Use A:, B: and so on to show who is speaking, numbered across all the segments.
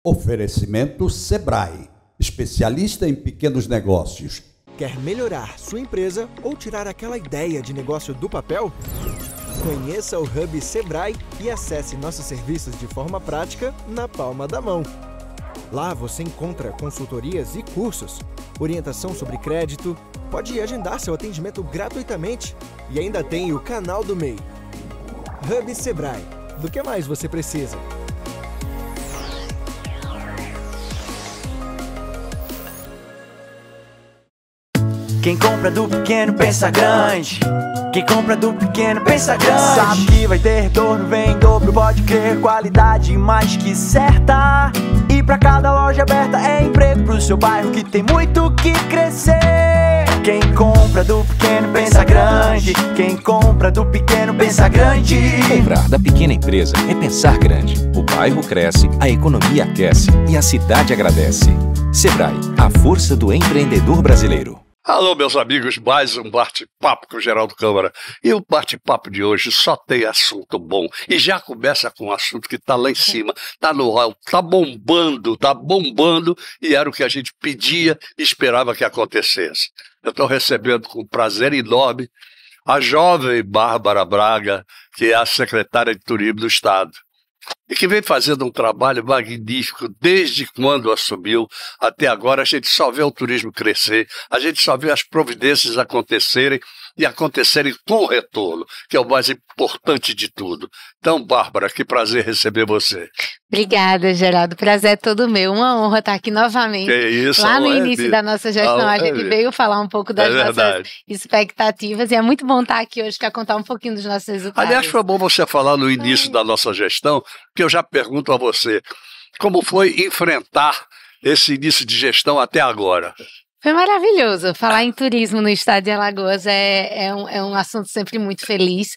A: Oferecimento Sebrae, especialista em pequenos negócios.
B: Quer melhorar sua empresa ou tirar aquela ideia de negócio do papel? Conheça o Hub Sebrae e acesse nossos serviços de forma prática na palma da mão. Lá você encontra consultorias e cursos, orientação sobre crédito, pode agendar seu atendimento gratuitamente e ainda tem o canal do MEI. Hub Sebrae, do que mais você precisa?
C: Quem compra do pequeno pensa grande. Quem compra do pequeno pensa grande. Sabe que vai ter retorno, vem em dobro, pode crer. Qualidade mais que certa. E pra cada loja aberta é emprego pro seu bairro que tem muito que crescer. Quem compra do pequeno pensa grande. Quem compra do pequeno pensa grande.
D: Comprar da pequena empresa é pensar grande. O bairro cresce, a economia aquece e a cidade agradece. Sebrae, a força do empreendedor brasileiro.
E: Alô, meus amigos, mais um bate-papo com o Geraldo Câmara. E o bate-papo de hoje só tem assunto bom. E já começa com um assunto que está lá em cima, está no alto, está bombando, e era o que a gente pedia e esperava que acontecesse. Eu estou recebendo com prazer enorme a jovem Bárbara Braga, que é a secretária de Turismo do Estado. E que vem fazendo um trabalho magnífico desde quando assumiu até agora. A gente só vê o turismo crescer, a gente só vê as providências acontecerem e acontecerem com retorno, que é o mais importante de tudo. Então, Bárbara, que prazer receber você.
F: Obrigada, Geraldo. Prazer é todo meu. Uma honra estar aqui novamente.
E: Que isso,
F: lá no início da nossa gestão, a gente veio falar um pouco das nossas expectativas e é muito bom estar aqui hoje para contar um pouquinho dos nossos resultados.
E: Aliás, foi bom você falar no início da nossa gestão, porque eu já pergunto a você, como foi enfrentar esse início de gestão até agora?
F: Foi maravilhoso. Falar em turismo no estado de Alagoas é um assunto sempre muito feliz.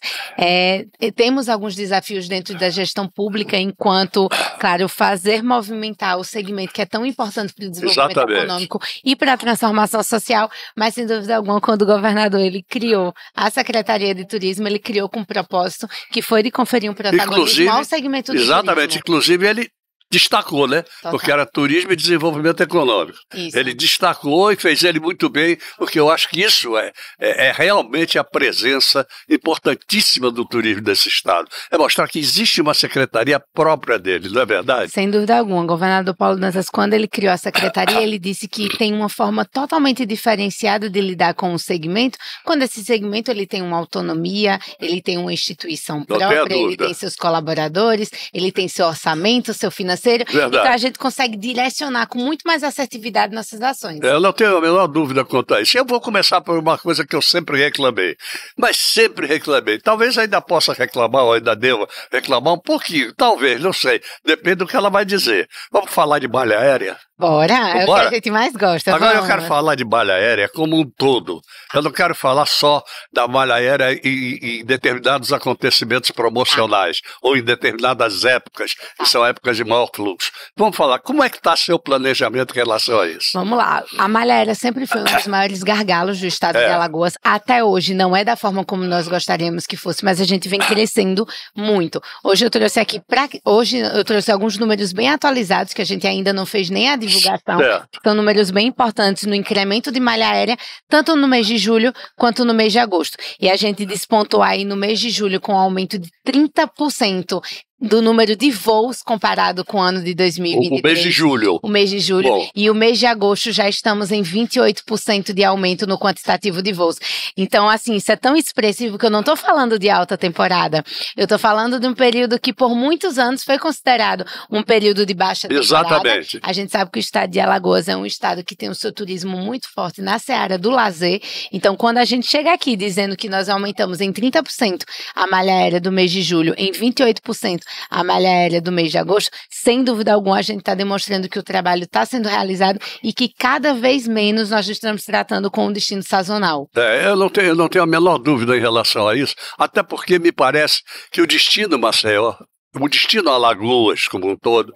F: Temos alguns desafios dentro da gestão pública, enquanto, claro, fazer movimentar o segmento que é tão importante para o desenvolvimento econômico e para a transformação social, mas sem dúvida alguma, quando o governador ele criou a Secretaria de Turismo, ele criou com um propósito que foi de conferir um protagonismo ao segmento do turismo.
E: Exatamente, inclusive ele destacou, né? Total. Porque era turismo e desenvolvimento econômico. Isso. Ele destacou e fez ele muito bem, porque eu acho que isso é realmente a presença importantíssima do turismo desse estado. É mostrar que existe uma secretaria própria dele, não é verdade?
F: Sem dúvida alguma. O governador Paulo Dantas, quando ele criou a secretaria, ele disse que tem uma forma totalmente diferenciada de lidar com o segmento, quando esse segmento ele tem uma autonomia, ele tem uma instituição própria, ele tem seus colaboradores, ele tem seu orçamento, seu financiamento. Então a gente consegue direcionar com muito mais assertividade nossas ações.
E: Eu não tenho a menor dúvida quanto a isso. Eu vou começar por uma coisa que eu sempre reclamei, mas sempre reclamei. Talvez ainda possa reclamar, ou ainda deva reclamar um pouquinho, talvez, não sei. Depende do que ela vai dizer. Vamos falar de malha aérea?
F: Bora, é o que a gente mais gosta.
E: Agora eu quero falar de malha aérea como um todo. Eu não quero falar só da malha aérea em determinados acontecimentos promocionais ou em determinadas épocas, que são épocas de maior fluxo. Vamos falar, como é que está seu planejamento em relação a isso?
F: Vamos lá, a malha aérea sempre foi um dos maiores gargalos do estado de Alagoas. Até hoje não é da forma como nós gostaríamos que fosse, mas a gente vem crescendo muito. Hoje eu trouxe alguns números bem atualizados que a gente ainda não fez nem a divulgação. São números bem importantes no incremento de malha aérea, tanto no mês de julho quanto no mês de agosto. E a gente despontou aí no mês de julho com um aumento de 30% do número de voos comparado com o ano de 2023.
E: O mês de julho.
F: O mês de julho. Bom. E o mês de agosto já estamos em 28% de aumento no quantitativo de voos. Então, assim, isso é tão expressivo que eu não estou falando de alta temporada. Eu estou falando de um período que por muitos anos foi considerado um período de baixa temporada.
E: Exatamente.
F: A gente sabe que o estado de Alagoas é um estado que tem o seu turismo muito forte na seara do lazer. Então, quando a gente chega aqui dizendo que nós aumentamos em 30% a malha aérea do mês de julho, em 28% a malha aérea do mês de agosto, sem dúvida alguma a gente está demonstrando que o trabalho está sendo realizado e que cada vez menos nós estamos tratando com um destino sazonal.
E: Eu não tenho a menor dúvida em relação a isso, até porque me parece que o destino Maceió, o destino Alagoas como um todo,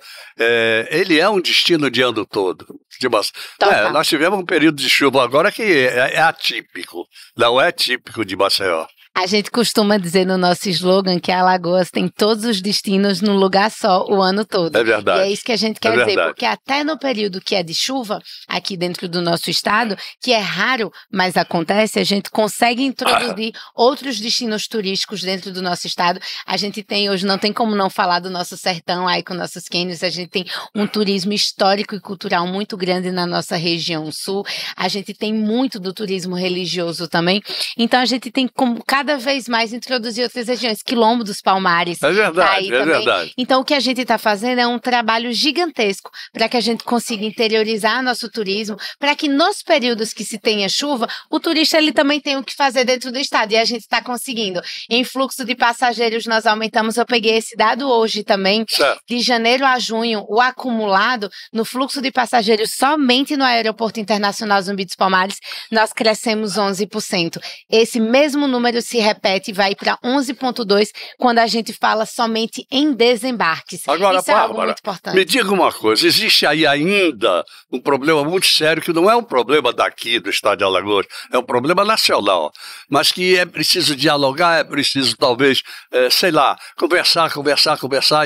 E: ele é um destino de ano todo. Nós tivemos um período de chuva agora que é atípico, não é típico de Maceió.
F: A gente costuma dizer no nosso slogan que Alagoas tem todos os destinos num lugar só o ano todo.
E: É verdade.
F: E é isso que a gente quer dizer, porque até no período que é de chuva, aqui dentro do nosso estado, que é raro, mas acontece, a gente consegue introduzir outros destinos turísticos dentro do nosso estado. A gente tem, hoje não tem como não falar do nosso sertão aí com nossos cânions, a gente tem um turismo histórico e cultural muito grande na nossa região sul, a gente tem muito do turismo religioso também, então a gente tem como cada vez mais introduzir outras regiões, Quilombo dos Palmares.
E: É verdade, é verdade.
F: Então o que a gente está fazendo é um trabalho gigantesco para que a gente consiga interiorizar nosso turismo, para que nos períodos que se tenha chuva, o turista ele também tem o que fazer dentro do estado, e a gente está conseguindo. Em fluxo de passageiros nós aumentamos, eu peguei esse dado hoje também, de janeiro a junho, o acumulado no fluxo de passageiros somente no Aeroporto Internacional Zumbi dos Palmares, nós crescemos 11%. Esse mesmo número se repete e vai para 11,2% quando a gente fala somente em desembarques.
E: Agora,
F: isso é algo muito importante.
E: Me diga uma coisa, existe aí ainda um problema muito sério, que não é um problema daqui do estado de Alagoas, é um problema nacional, mas que é preciso dialogar, é preciso talvez, sei lá, conversar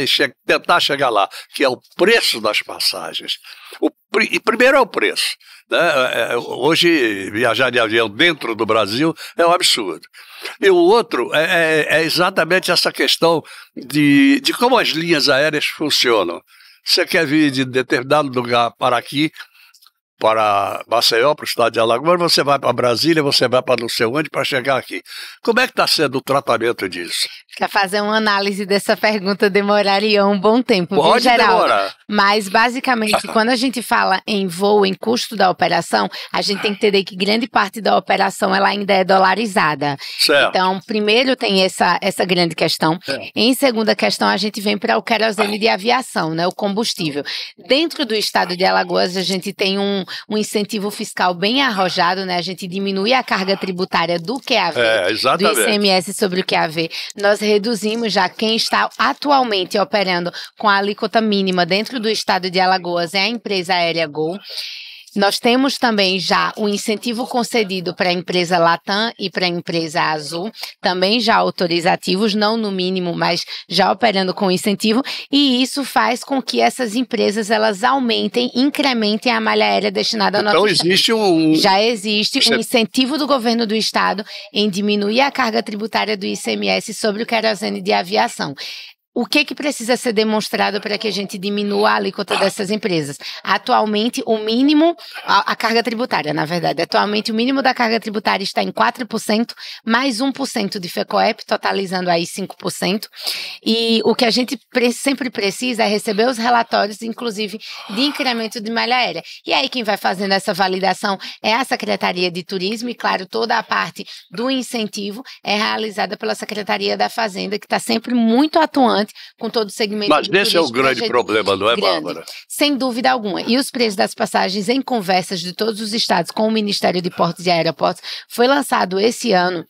E: e tentar chegar lá, que é o preço das passagens. E primeiro é o preço. Né? Hoje, viajar de avião dentro do Brasil é um absurdo. E o outro é exatamente essa questão de como as linhas aéreas funcionam. Você quer vir de determinado lugar para aqui, para Maceió, para o estado de Alagoas, você vai para Brasília, você vai para não sei onde para chegar aqui. Como é que está sendo o tratamento disso?
F: Para fazer uma análise dessa pergunta demoraria um bom tempo,
E: Pode demorar.
F: Mas, basicamente, quando a gente fala em voo, em custo da operação, a gente tem que entender que grande parte da operação ela ainda é dolarizada.
E: Certo.
F: Então, primeiro tem essa grande questão. Em segunda questão, a gente vem para o querosene de aviação, né, o combustível. Dentro do estado de Alagoas, a gente tem um incentivo fiscal bem arrojado, né? A gente diminui a carga tributária do QAV, do ICMS sobre o QAV. Nós reduzimos já quem está atualmente operando com a alíquota mínima dentro do estado de Alagoas, é a empresa aérea Gol. Nós temos também já o incentivo concedido para a empresa Latam e para a empresa Azul, também já autorizativos, não no mínimo, mas já operando com incentivo, e isso faz com que essas empresas elas aumentem, incrementem a malha aérea destinada ao nosso estado. Já existe um incentivo do governo do estado em diminuir a carga tributária do ICMS sobre o querosene de aviação. O que precisa ser demonstrado para que a gente diminua a alíquota dessas empresas? Atualmente, o mínimo, a carga tributária, na verdade, atualmente o mínimo da carga tributária está em 4%, mais 1% de FECOEP, totalizando aí 5%. E o que a gente sempre precisa é receber os relatórios, inclusive, de incremento de malha aérea. E aí quem vai fazendo essa validação é a Secretaria de Turismo e, claro, toda a parte do incentivo é realizada pela Secretaria da Fazenda, que está sempre muito atuante com todo o segmento.
E: Mas esse é o grande problema, não é, Bárbara?
F: Sem dúvida alguma. E os preços das passagens em conversas de todos os estados com o Ministério de Portos e Aeroportos foi lançado esse ano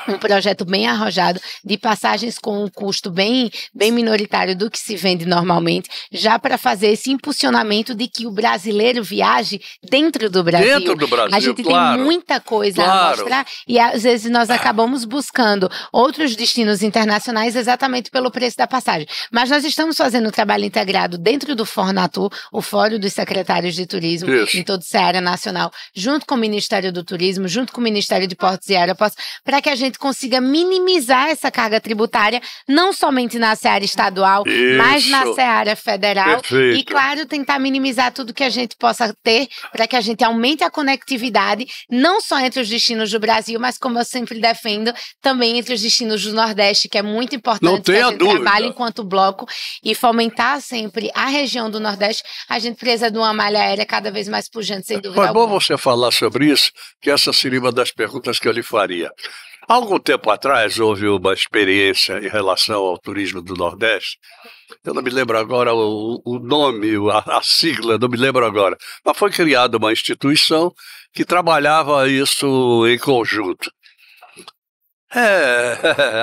F: um projeto bem arrojado de passagens com um custo bem minoritário do que se vende normalmente, já para fazer esse impulsionamento de que o brasileiro viaje dentro do Brasil.
E: Dentro do Brasil,
F: a gente tem muita coisa a mostrar e às vezes nós acabamos buscando outros destinos internacionais exatamente pelo preço da passagem. Mas nós estamos fazendo um trabalho integrado dentro do Fornatur, o Fórum dos Secretários de Turismo em todo o Ceará Nacional, junto com o Ministério do Turismo, junto com o Ministério de Portos e Aeroportos, para que a gente consiga minimizar essa carga tributária, não somente na seara estadual, mas na seara federal.
E: Perfeito.
F: E, claro, tentar minimizar tudo que a gente possa ter para que a gente aumente a conectividade, não só entre os destinos do Brasil, mas, como eu sempre defendo, também entre os destinos do Nordeste, que é muito importante que a gente trabalhe enquanto bloco e fomentar sempre a região do Nordeste. A gente precisa de uma malha aérea cada vez mais pujante, sem dúvida alguma.
E: Foi bom você falar sobre isso, que essa seria uma das perguntas que eu lhe faria. Há algum tempo atrás houve uma experiência em relação ao turismo do Nordeste. Eu não me lembro agora o nome, a sigla, não me lembro agora. Mas foi criada uma instituição que trabalhava isso em conjunto.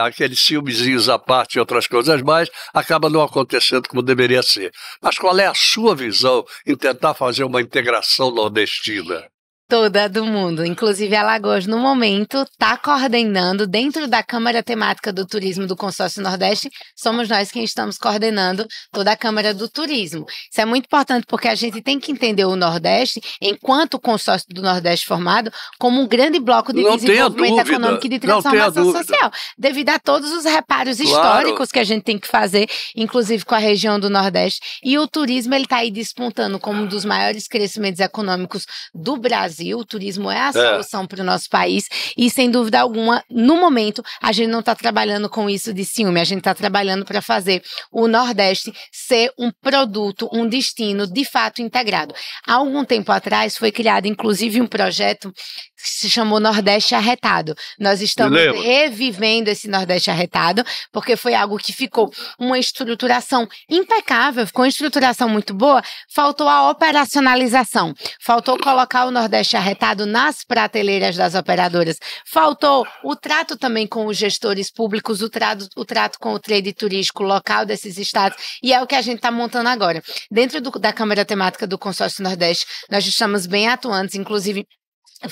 E: Aqueles filmezinhos à parte e outras coisas mais, acaba não acontecendo como deveria ser. Mas qual é a sua visão em tentar fazer uma integração nordestina?
F: toda do mundo. Inclusive, Alagoas, no momento, está coordenando, dentro da Câmara Temática do Turismo do Consórcio Nordeste, somos nós quem estamos coordenando toda a Câmara do Turismo. Isso é muito importante porque a gente tem que entender o Nordeste, enquanto Consórcio do Nordeste formado, como um grande bloco de desenvolvimento econômico e de transformação social, devido a todos os reparos históricos que a gente tem que fazer, inclusive com a região do Nordeste. E o turismo, ele está aí despontando como um dos maiores crescimentos econômicos do Brasil. O turismo é a solução para o nosso país e, sem dúvida alguma, no momento, a gente não está trabalhando com isso de ciúme, a gente está trabalhando para fazer o Nordeste ser um produto, um destino de fato integrado. Há algum tempo atrás foi criado, inclusive, um projeto que se chamou Nordeste Arretado. Nós estamos revivendo esse Nordeste Arretado, porque foi algo que ficou uma estruturação impecável, ficou uma estruturação muito boa, faltou a operacionalização, faltou colocar o Nordeste Arretado nas prateleiras das operadoras, faltou o trato também com os gestores públicos, o trato com o trade turístico local desses estados, e é o que a gente está montando agora. Dentro da Câmara Temática do Consórcio Nordeste, nós estamos bem atuantes, inclusive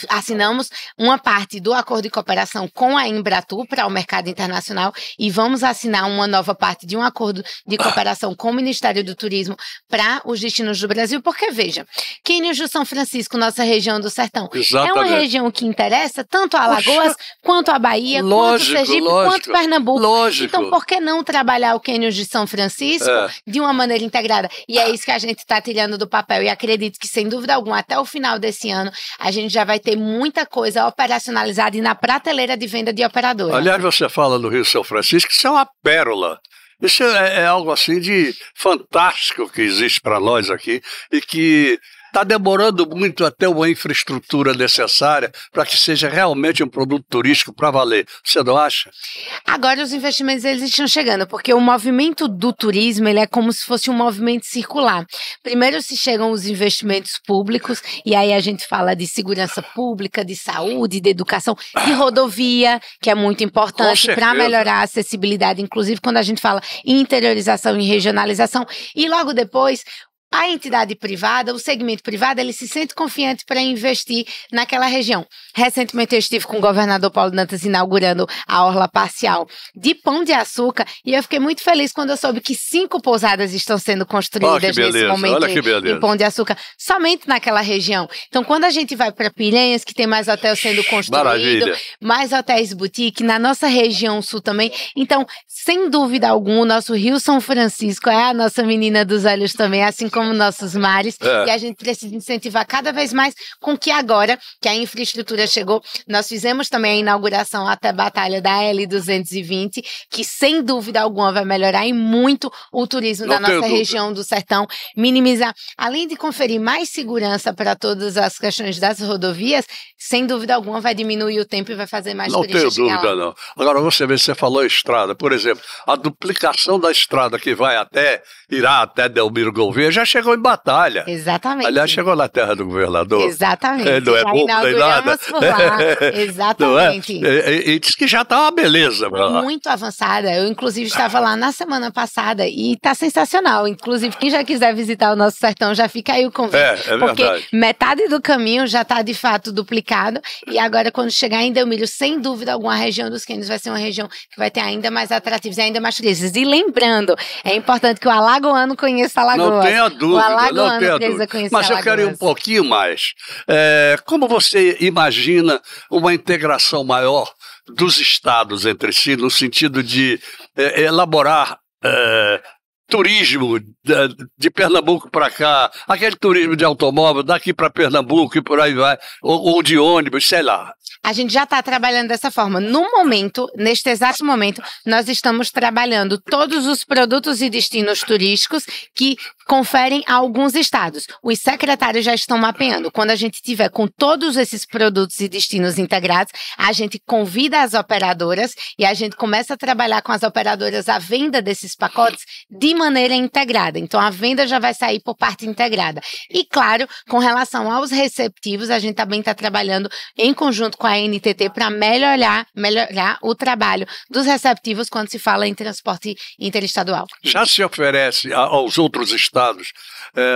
F: assinamos uma parte do acordo de cooperação com a Embratur para o mercado internacional e vamos assinar uma nova parte de um acordo de cooperação com o Ministério do Turismo para os destinos do Brasil, porque veja, Quênios do São Francisco, nossa região do Sertão, é uma região que interessa tanto a Alagoas quanto a Bahia, quanto Sergipe, quanto Pernambuco. Então, por que não trabalhar o Quênios de São Francisco de uma maneira integrada? E é isso que a gente está tirando do papel e acredito que, sem dúvida alguma, até o final desse ano, a gente já vai ter muita coisa operacionalizada e na prateleira de venda de operadora.
E: Aliás, você fala do Rio São Francisco, isso é uma pérola. Isso é algo assim de fantástico que existe para nós aqui e que está demorando muito até uma infraestrutura necessária para que seja realmente um produto turístico para valer. Você não acha?
F: Agora os investimentos eles estão chegando, porque o movimento do turismo ele é como se fosse um movimento circular. Primeiro se chegam os investimentos públicos, e aí a gente fala de segurança pública, de saúde, de educação, de rodovia, que é muito importante para melhorar a acessibilidade, inclusive quando a gente fala em interiorização e regionalização, e logo depois a entidade privada, o segmento privado, ele se sente confiante para investir naquela região. Recentemente eu estive com o governador Paulo Dantas inaugurando a orla parcial de Pão de Açúcar e eu fiquei muito feliz quando eu soube que 5 pousadas estão sendo construídas nesse momento em Pão de Açúcar, somente naquela região. Então, quando a gente vai para Piranhas, que tem mais hotel sendo construído, mais hotéis boutique, na nossa região sul também. Então, sem dúvida alguma, o nosso Rio São Francisco é a nossa menina dos olhos também, assim como nossos mares, e a gente precisa incentivar cada vez mais com que agora, que a infraestrutura chegou, nós fizemos também a inauguração até Batalha da L220, que sem dúvida alguma vai melhorar e muito o turismo da nossa região do Sertão, minimizar, além de conferir mais segurança para todas as questões das rodovias, sem dúvida alguma vai diminuir o tempo e vai fazer mais turistas chegar lá. Não tenho dúvida, não.
E: Agora você falou estrada, por exemplo, a duplicação da estrada que irá até Delmiro Gouveia já chegou em Batalha.
F: Exatamente.
E: Aliás, chegou na terra do governador.
F: Exatamente.
E: Não é pouco nem nada.
F: Por lá. Exatamente.
E: E diz que já está uma beleza.
F: Muito avançada. Eu, inclusive, estava lá na semana passada e está sensacional. Inclusive, quem já quiser visitar o nosso sertão, já fica aí o convite. Porque
E: verdade.
F: Metade do caminho já está, de fato, duplicado. E agora, quando chegar em Delmiro, sem dúvida alguma, a região dos Quênios vai ser uma região que vai ter ainda mais atrativos e ainda mais turistas. E lembrando, é importante que o alagoano conheça Alagoas.
E: Não tenha dúvida, não tenha dúvida. Mas eu quero ir um pouquinho mais. Como você imagina uma integração maior dos estados entre si, no sentido de elaborar turismo de Pernambuco para cá, aquele turismo de automóvel daqui para Pernambuco e por aí vai, ou de ônibus, sei lá.
F: A gente já está trabalhando dessa forma. No momento, neste exato momento, nós estamos trabalhando todos os produtos e destinos turísticos que conferem a alguns estados. Os secretários já estão mapeando. Quando a gente tiver com todos esses produtos e destinos integrados, a gente convida as operadoras e a gente começa a trabalhar com as operadoras a venda desses pacotes de maneira integrada. Então, a venda já vai sair por parte integrada. E, claro, com relação aos receptivos, a gente também está trabalhando em conjunto com a NTT para melhorar o trabalho dos receptivos quando se fala em transporte interestadual.
E: Já se oferece aos outros estados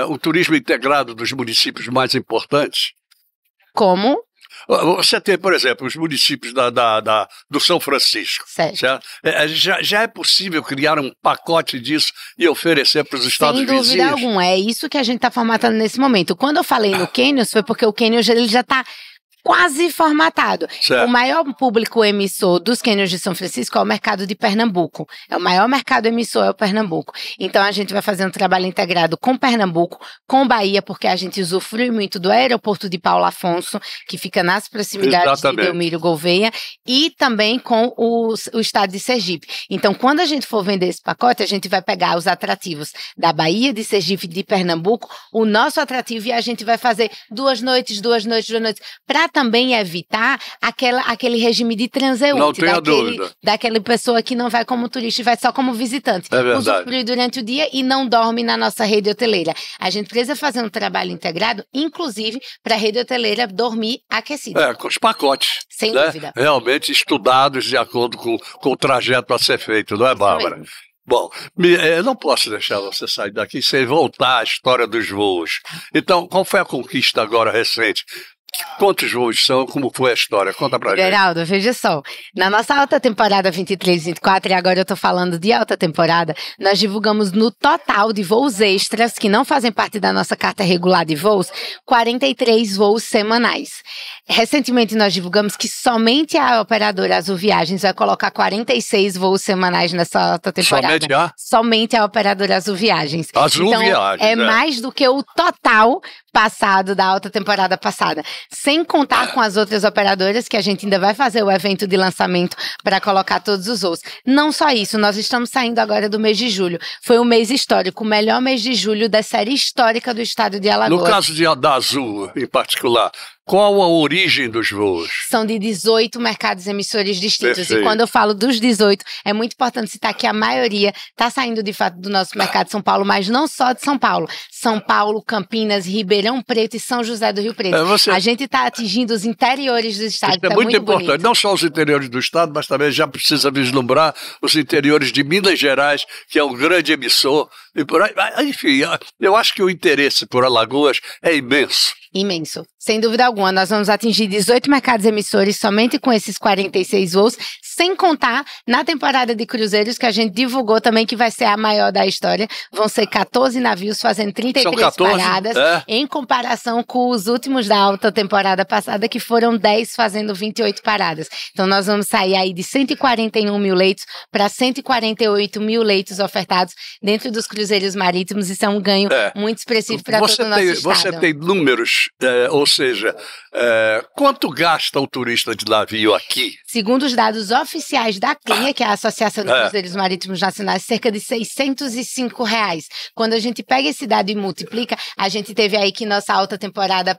E: o turismo integrado dos municípios mais importantes?
F: Como?
E: Você tem, por exemplo, os municípios do São Francisco.
F: Certo.
E: Já é possível criar um pacote disso e oferecer para os estados vizinhos?
F: Sem dúvida alguma. É isso que a gente está formatando nesse momento. Quando eu falei no Quênios, foi porque o Quênios ele já está quase formatado.
E: Certo.
F: O maior público emissor dos cânions de São Francisco é o mercado de Pernambuco. É o maior mercado emissor, é o Pernambuco. Então a gente vai fazer um trabalho integrado com Pernambuco, com Bahia, porque a gente usufrui muito do aeroporto de Paulo Afonso, que fica nas proximidades de Delmiro Gouveia, e também com o estado de Sergipe. Então, quando a gente for vender esse pacote, a gente vai pegar os atrativos da Bahia, de Sergipe, de Pernambuco, o nosso atrativo, e a gente vai fazer 2 noites, para também evitar aquele regime de transeunte, daquela pessoa que não vai como turista e vai só como visitante.
E: É verdade.
F: Usufrui durante o dia e não dorme na nossa rede hoteleira. A gente precisa fazer um trabalho integrado, inclusive para a rede hoteleira dormir aquecida.
E: Com os pacotes.
F: Sem dúvida.
E: Realmente estudados de acordo com o trajeto a ser feito, não é, Bárbara? Bom, eu não posso deixar você sair daqui sem voltar à história dos voos. Então, qual foi a conquista agora recente? Quantos voos são? Como foi a história? Conta pra gente.
F: Geraldo, veja só. Na nossa alta temporada 23-24, e agora eu tô falando de alta temporada, nós divulgamos no total de voos extras, que não fazem parte da nossa carta regular de voos, 43 voos semanais. Recentemente nós divulgamos que somente a operadora Azul Viagens vai colocar 46 voos semanais nessa alta temporada. Somente a operadora Azul Viagens.
E: Azul Viagens.
F: É mais do que o total passado da alta temporada passada. Sem contar com as outras operadoras, que a gente ainda vai fazer o evento de lançamento para colocar todos os voos. Não só isso, nós estamos saindo agora do mês de julho. Foi um mês histórico, o melhor mês de julho da série histórica do estado de Alagoas.
E: No caso da Azul, em particular, qual a origem dos voos?
F: São de 18 mercados emissores distintos.
E: Perfeito.
F: E quando eu falo dos 18, é muito importante citar que a maioria está saindo de fato do nosso mercado de São Paulo, mas não só de São Paulo. São Paulo, Campinas, Ribeirão Preto e São José do Rio Preto. A gente está atingindo os interiores do estado.
E: Isso é muito importante. Bonito. Não só os interiores do estado, mas também já precisa vislumbrar os interiores de Minas Gerais, que é um grande emissor. E por aí, enfim, eu acho que o interesse por Alagoas é imenso.
F: Imenso. Sem dúvida alguma, nós vamos atingir 18 mercados emissores somente com esses 46 voos, sem contar na temporada de cruzeiros que a gente divulgou também que vai ser a maior da história. Vão ser 14 navios fazendo 33 paradas, em comparação com os últimos da alta temporada passada, que foram 10 fazendo 28 paradas. Então nós vamos sair aí de 141 mil leitos para 148 mil leitos ofertados dentro dos cruzeiros marítimos. Isso é um ganho muito expressivo para todo o nosso estado.
E: Você tem números, ou seja, quanto gasta um turista de navio aqui?
F: Segundo os dados oficiais da CLIA, que é a Associação de Cruzeiros Marítimos Nacionais, cerca de R$605. Quando a gente pega esse dado e multiplica, a gente teve aí que nossa alta temporada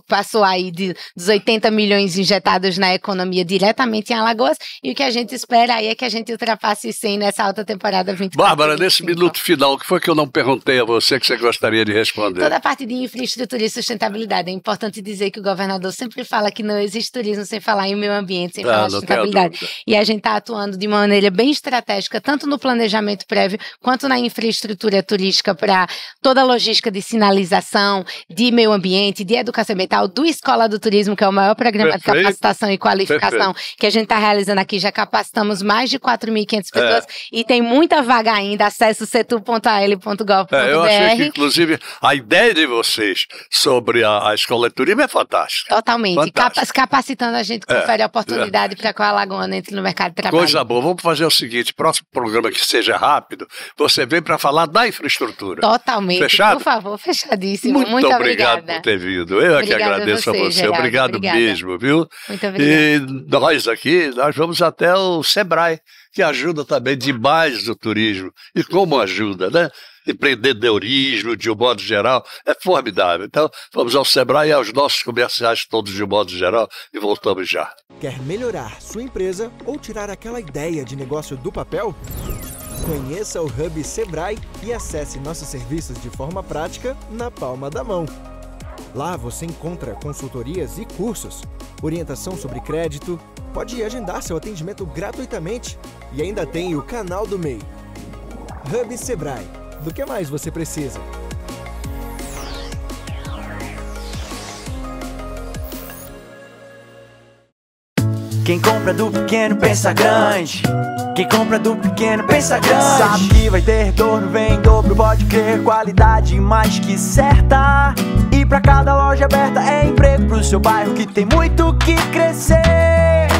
F: passou aí dos 80 milhões injetados na economia diretamente em Alagoas, e o que a gente espera aí é que a gente ultrapasse 100 nessa alta temporada 24.
E: Bárbara, nesse minuto final, o que foi que eu não perguntei a você que você gostaria de responder?
F: Toda a parte de infraestrutura e sustentabilidade. É importante dizer que o governador sempre fala que não existe turismo sem falar em meio ambiente, sem falar em sustentabilidade. E a gente está atuando de maneira bem estratégica, tanto no planejamento prévio, quanto na infraestrutura turística para toda a logística de sinalização, de meio ambiente, de educação ambiental, do Escola do Turismo, que é o maior programa de capacitação e qualificação que a gente está realizando aqui. Já capacitamos mais de 4.500 pessoas e tem muita vaga ainda. Acesse setu.al.gov.br.
E: Eu achei que, inclusive, a ideia de vocês sobre a Escola de Turismo é fantástica.
F: Totalmente. Capacitando a gente, confere a oportunidade para que o alagoano entre no mercado de trabalho.
E: Coisa boa. Vamos fazer o seguinte, próximo programa que seja rápido, você vem para falar da infraestrutura.
F: Totalmente.
E: Fechado?
F: Por favor, fechadíssimo. Muito
E: obrigado
F: obrigada
E: por ter vindo. Eu é que agradeço a você.
F: Geraldo.
E: Obrigado mesmo, viu?
F: Muito obrigada.
E: E nós aqui, nós vamos até o Sebrae, que ajuda também demais o turismo. E como ajuda, né? Empreendedorismo, de um modo geral, é formidável. Então, vamos ao Sebrae e aos nossos comerciais todos de um modo geral e voltamos já.
B: Quer melhorar sua empresa ou tirar aquela ideia de negócio do papel? Conheça o Hub Sebrae e acesse nossos serviços de forma prática na palma da mão. Lá você encontra consultorias e cursos, orientação sobre crédito, pode agendar seu atendimento gratuitamente e ainda tem o canal do MEI. Hub Sebrae. Do que mais você precisa?
C: Quem compra do pequeno pensa grande. Quem compra do pequeno pensa grande. Sabe que vai ter retorno, vem em dobro, pode crer. Qualidade mais que certa. E pra cada loja aberta é emprego pro seu bairro que tem muito que crescer.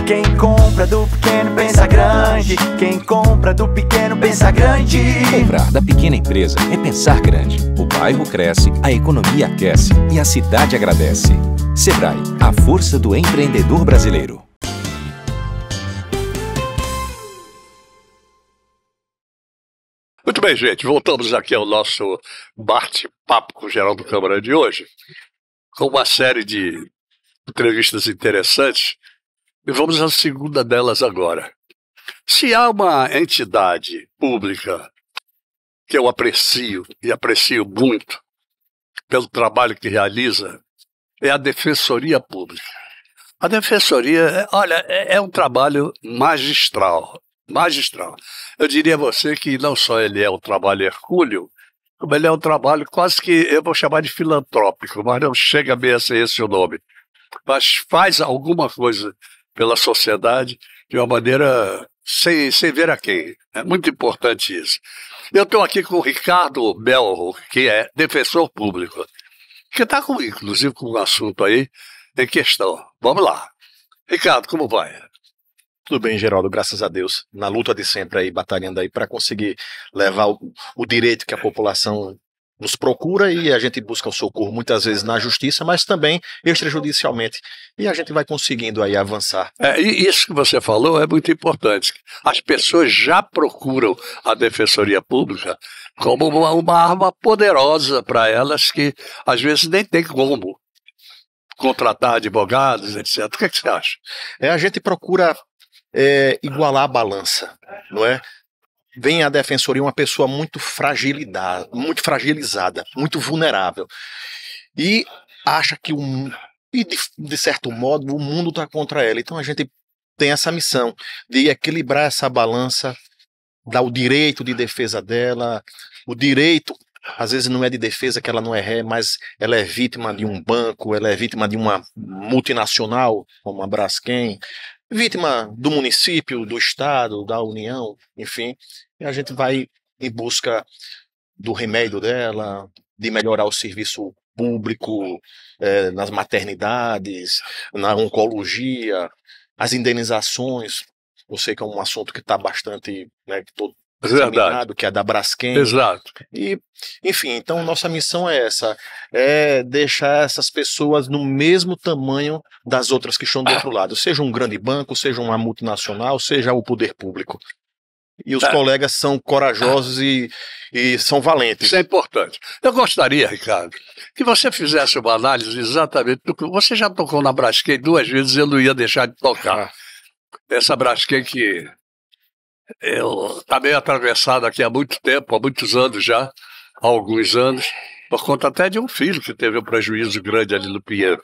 C: Quem compra do pequeno pensa grande. Quem compra do pequeno pensa grande.
D: Comprar da pequena empresa é pensar grande. O bairro cresce, a economia aquece e a cidade agradece. Sebrae, a força do empreendedor brasileiro.
E: Muito bem, gente, voltamos aqui ao nosso bate-papo com o Geraldo Câmara de hoje, com uma série de entrevistas interessantes, e vamos à segunda delas agora. Se há uma entidade pública que eu aprecio, e aprecio muito, pelo trabalho que realiza, é a Defensoria Pública. A Defensoria, olha, é um trabalho magistral. Magistral. Eu diria a você que não só ele é um trabalho hercúleo, como ele é um trabalho quase que, eu vou chamar de filantrópico, mas não chega bem a ser esse o nome. Mas faz alguma coisa pela sociedade de uma maneira sem ver a quem. É muito importante isso. Eu estou aqui com o Ricardo Melro, que é defensor público, que está, inclusive, com um assunto aí em questão. Vamos lá. Ricardo, como vai?
G: Tudo bem, Geraldo, graças a Deus, na luta de sempre aí, batalhando aí para conseguir levar o direito que a população nos procura, e a gente busca o socorro muitas vezes na justiça, mas também extrajudicialmente, e a gente vai conseguindo aí avançar.
E: E isso que você falou é muito importante. As pessoas já procuram a Defensoria Pública como uma arma poderosa para elas, que às vezes nem tem como contratar advogados, etc. O que você acha?
G: A gente procura igualar a balança, não é? Vem a Defensoria uma pessoa muito fragilizada, muito vulnerável, e acha que de certo modo o mundo está contra ela. Então a gente tem essa missão de equilibrar essa balança, dar o direito de defesa dela, o direito, às vezes não é de defesa que ela não é ré, mas ela é vítima de um banco, ela é vítima de uma multinacional como a Braskem, vítima do município, do estado, da União, enfim, e a gente vai em busca do remédio dela, de melhorar o serviço público, nas maternidades, na oncologia, as indenizações. Eu sei que é um assunto que está bastante, né, disseminado, que é da Braskem.
E: Exato.
G: E, enfim, então nossa missão é essa, é deixar essas pessoas no mesmo tamanho das outras que estão do outro lado, seja um grande banco, seja uma multinacional, seja o poder público. E os colegas são corajosos e são valentes.
E: Isso é importante. Eu gostaria, Ricardo, que você fizesse uma análise exatamente do que você já tocou na Braskem 2 vezes, eu não ia deixar de tocar. Essa Braskem que está meio atravessada aqui há muito tempo, há muitos anos já, há alguns anos, por conta até de um filho que teve um prejuízo grande ali no Pinheiro,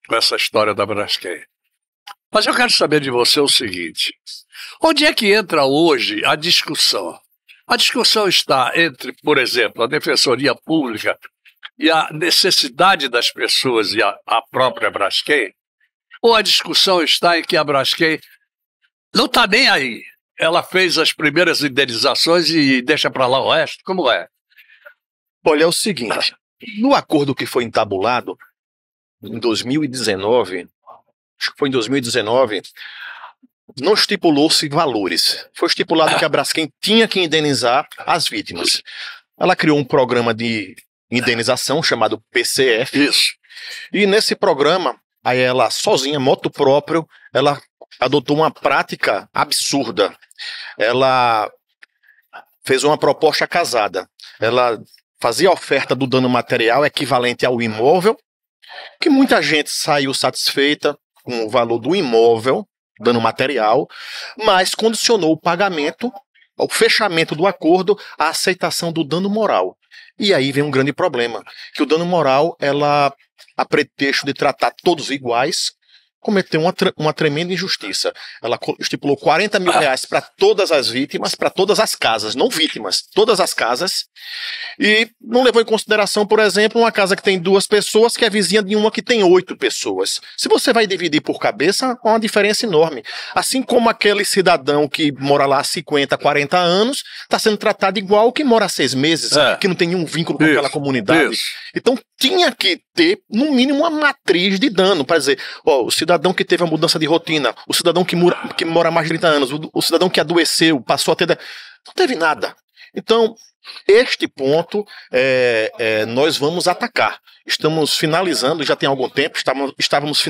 E: com essa história da Braskem. Mas eu quero saber de você o seguinte: onde é que entra hoje a discussão? A discussão está entre, por exemplo, a Defensoria Pública e a necessidade das pessoas e a própria Braskem? Ou a discussão está em que a Braskem não está nem aí? Ela fez as primeiras indenizações e deixa para lá o resto? Como é?
G: Olha, é o seguinte, no acordo que foi entabulado em 2019, acho que foi em 2019, não estipulou-se valores. Foi estipulado que a Braskem tinha que indenizar as vítimas. Ela criou um programa de indenização chamado PCF.
E: Isso.
G: E nesse programa, aí ela sozinha, moto próprio, ela adotou uma prática absurda. Ela fez uma proposta casada. Ela fazia a oferta do dano material equivalente ao imóvel, que muita gente saiu satisfeita com o valor do imóvel, dano material, mas condicionou o pagamento, o fechamento do acordo, à aceitação do dano moral. E aí vem um grande problema, que o dano moral, ela, a pretexto de tratar todos iguais, cometeu uma tremenda injustiça. Ela estipulou 40 mil reais para todas as vítimas, para todas as casas, não vítimas, todas as casas, e não levou em consideração, por exemplo, uma casa que tem 2 pessoas, que é vizinha de uma que tem 8 pessoas. Se você vai dividir por cabeça, há uma diferença enorme. Assim como aquele cidadão que mora lá há 50, 40 anos, está sendo tratado igual o que mora há 6 meses, que não tem nenhum vínculo com aquela comunidade. Então tinha que ter, no mínimo, uma matriz de dano, para dizer, ó, o cidadão que teve a mudança de rotina, o cidadão que mora há mais de 30 anos, o cidadão que adoeceu, passou a ter... Não teve nada. Então, este ponto nós vamos atacar. Estamos finalizando, já tem algum tempo, estávamos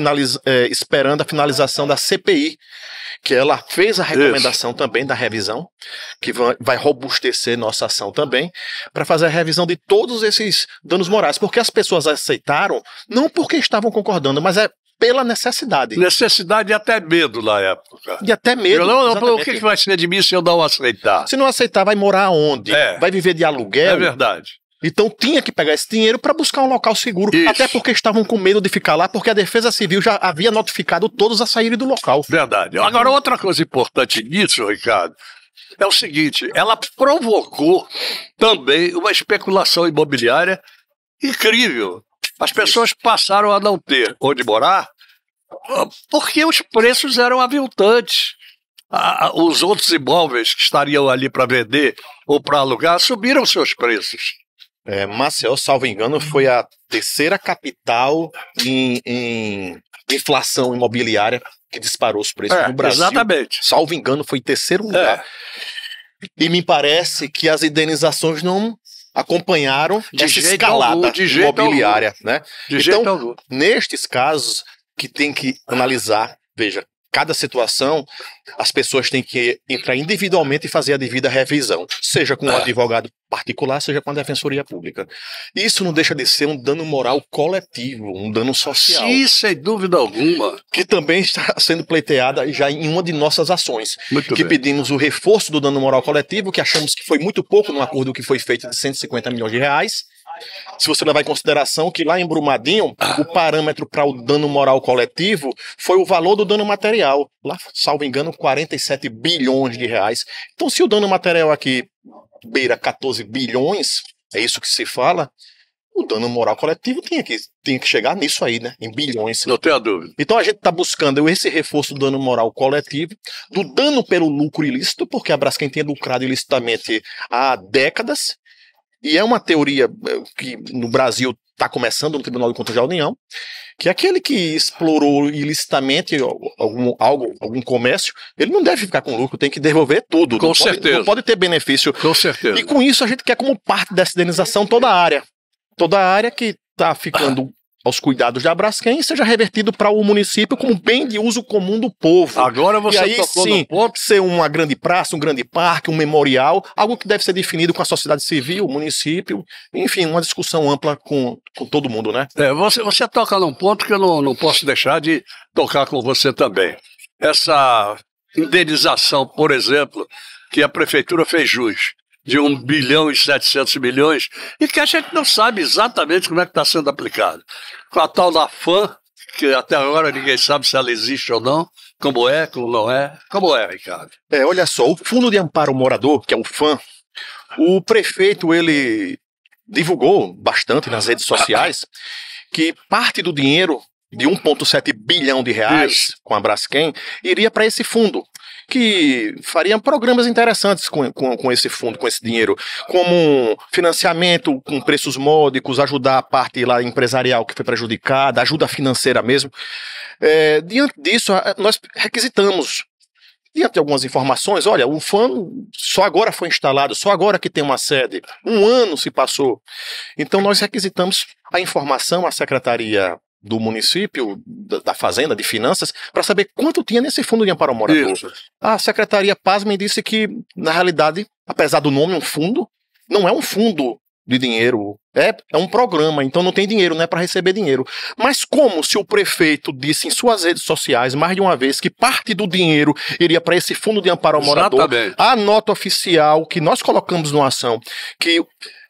G: esperando a finalização da CPI, que ela fez a recomendação também da revisão, que vai robustecer nossa ação também, para fazer a revisão de todos esses danos morais, porque as pessoas aceitaram, não porque estavam concordando, mas pela necessidade.
E: Necessidade e até medo na época.
G: E até medo.
E: O que vai ser de mim se eu não aceitar?
G: Se não aceitar, vai morar onde? Vai viver de aluguel?
E: É verdade.
G: Então tinha que pegar esse dinheiro para buscar um local seguro, até porque estavam com medo de ficar lá, porque a Defesa Civil já havia notificado todos a saírem do local.
E: Verdade. Agora, outra coisa importante nisso, Ricardo, é o seguinte, ela provocou também uma especulação imobiliária incrível. As pessoas passaram a não ter onde morar porque os preços eram aviltantes. Os outros imóveis que estariam ali para vender ou para alugar subiram seus preços.
G: Maceió, salvo engano, foi a 3ª capital em inflação imobiliária que disparou os preços no Brasil.
E: Exatamente.
G: Salvo engano, foi em 3º lugar. E me parece que as indenizações não acompanharam essa escalada imobiliária, né? Então, nestes casos que tem que analisar, veja, cada situação, as pessoas têm que entrar individualmente e fazer a devida revisão, seja com um advogado particular, seja com a Defensoria Pública. Isso não deixa de ser um dano moral coletivo, um dano social.
E: Sim, sem dúvida alguma.
G: Que também está sendo pleiteada já em uma de nossas ações.
E: Muito
G: que
E: bem.
G: Pedimos o reforço do dano moral coletivo, que achamos que foi muito pouco no acordo que foi feito de 150 milhões de reais. Se você levar em consideração que lá em Brumadinho, o parâmetro para o dano moral coletivo foi o valor do dano material. Lá, salvo engano, 47 bilhões de reais. Então, se o dano material aqui beira 14 bilhões, é isso que se fala, o dano moral coletivo tinha que chegar nisso aí, né? Em bilhões.
E: Não tenho a dúvida.
G: Então a gente está buscando esse reforço do dano moral coletivo, do dano pelo lucro ilícito, porque a Braskem tem lucrado ilicitamente há décadas, e é uma teoria que no Brasil está começando no Tribunal de Contas da União, que aquele que explorou ilicitamente algum comércio, ele não deve ficar com lucro, tem que devolver tudo.
E: Com certeza.
G: Não pode ter benefício.
E: Com certeza.
G: E com isso a gente quer como parte dessa indenização toda a área. Toda a área que está ficando aos cuidados da Braskem seja revertido para o município como bem de uso comum do povo.
E: Agora você
G: e aí,
E: tocou
G: sim,
E: no ponto.
G: Ser uma grande praça, um grande parque, um memorial, algo que deve ser definido com a sociedade civil, o município, enfim, uma discussão ampla com todo mundo, né?
E: Você toca num ponto que eu não posso deixar de tocar com você também. Essa indenização, por exemplo, que a prefeitura fez jus, de 1 bilhão e 700 milhões, e que a gente não sabe exatamente como é que está sendo aplicado. Com a tal da FAM, que até agora ninguém sabe se ela existe ou não, como é, como não é. Como é, Ricardo?
G: Olha só, o Fundo de Amparo ao Morador, que é o FAM, o prefeito, ele divulgou bastante nas redes sociais que parte do dinheiro de 1,7 bilhão de reais com a Braskem iria para esse fundo, que faria programas interessantes com esse fundo, com esse dinheiro, como financiamento com preços módicos, ajudar a parte lá empresarial que foi prejudicada, ajuda financeira mesmo. Diante disso, nós requisitamos, diante de algumas informações, olha, o FAM só agora foi instalado, só agora que tem uma sede, 1 ano se passou. Então nós requisitamos a informação à Secretaria do município, da Fazenda, de Finanças, para saber quanto tinha nesse fundo de amparo ao morador.
E: Isso.
G: A secretaria, pasmem, disse que, na realidade, apesar do nome, um fundo, não é um fundo de dinheiro, é um programa, então não tem dinheiro, não é para receber dinheiro. Mas como se o prefeito disse em suas redes sociais, mais de uma vez, que parte do dinheiro iria para esse fundo de amparo ao morador, a nota oficial que nós colocamos numa ação,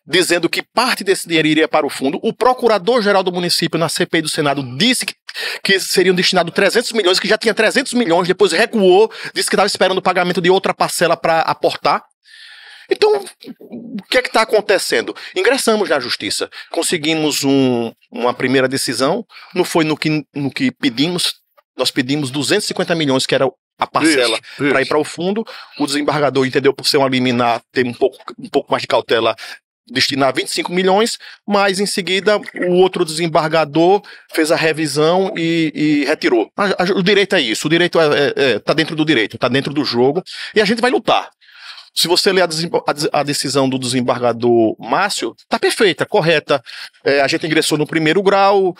G: dizendo que parte desse dinheiro iria para o fundo, o procurador-geral do município na CPI do Senado disse que que seriam destinados 300 milhões, que já tinha 300 milhões, depois recuou, disse que estava esperando o pagamento de outra parcela para aportar. Então, o que é que está acontecendo? Ingressamos na justiça, conseguimos uma primeira decisão, não foi no que pedimos, nós pedimos 250 milhões, que era a parcela para ir para o fundo, o desembargador entendeu por ser uma liminar, ter um pouco mais de cautela, destinar 25 milhões, mas em seguida o outro desembargador fez a revisão e retirou. O direito é isso, o direito está dentro do direito, está dentro do jogo, e a gente vai lutar. Se você ler a decisão do desembargador Márcio, está perfeita, correta. A gente ingressou no primeiro grau,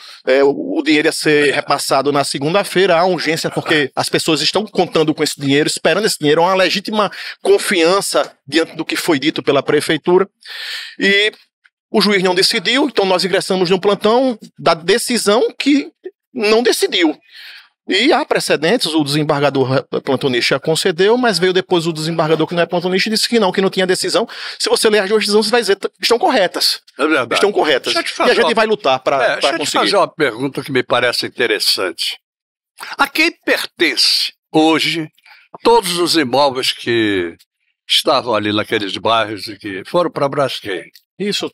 G: o dinheiro ia ser repassado na segunda-feira, há urgência porque as pessoas estão contando com esse dinheiro, esperando esse dinheiro, há uma legítima confiança diante do que foi dito pela prefeitura. E o juiz não decidiu, então nós ingressamos no plantão da decisão que não decidiu. E há precedentes, o desembargador plantonista concedeu, mas veio depois o desembargador que não é plantonista e disse que não tinha decisão. Se você ler as duas decisões, você vai dizer, estão corretas. É verdade. Estão corretas. E a gente vai lutar para conseguir.
E: Deixa eu te fazer uma pergunta que me parece interessante. A quem pertence hoje todos os imóveis que estavam ali naqueles bairros e que foram para a Braskem?
G: Isso.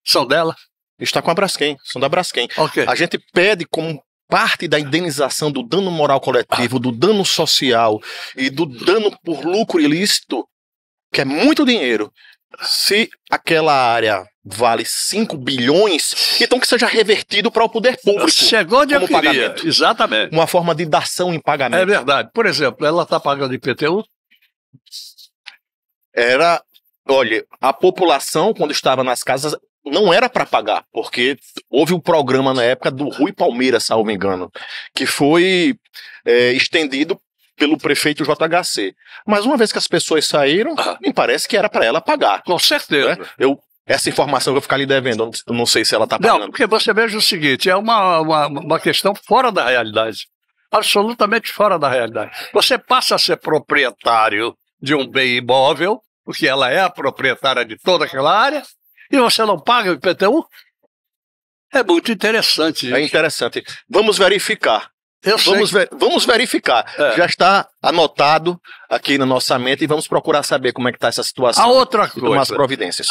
E: São dela?
G: Está com a Braskem, são da Braskem.
E: Okay.
G: A gente pede como parte da indenização do dano moral coletivo, do dano social e do dano por lucro ilícito, que é muito dinheiro. Se aquela área vale 5 bilhões, então que seja revertido para o poder público.
E: Chegou onde eu queria,
G: pagamento.
E: Exatamente.
G: Uma forma de dação em pagamento.
E: É verdade. Por exemplo, ela está pagando IPTU?
G: Olha, a população, quando estava nas casas, não era para pagar, porque houve um programa na época do Rui Palmeiras, salvo me engano, que foi estendido pelo prefeito JHC. Mas uma vez que as pessoas saíram, me parece que era para ela pagar.
E: Com certeza.
G: Né? Essa informação que eu vou ficar ali devendo, eu não sei se ela está pagando.
E: Não, porque você veja o seguinte, é uma questão fora da realidade. Absolutamente fora da realidade. Você passa a ser proprietário de um bem imóvel, porque ela é a proprietária de toda aquela área, e você não paga o IPTU? É muito interessante isso.
G: É interessante. Vamos verificar. Vamos verificar. Já está anotado aqui na nossa mente e vamos procurar saber como é que está essa situação.
E: A outra coisa.
G: Tomar as providências.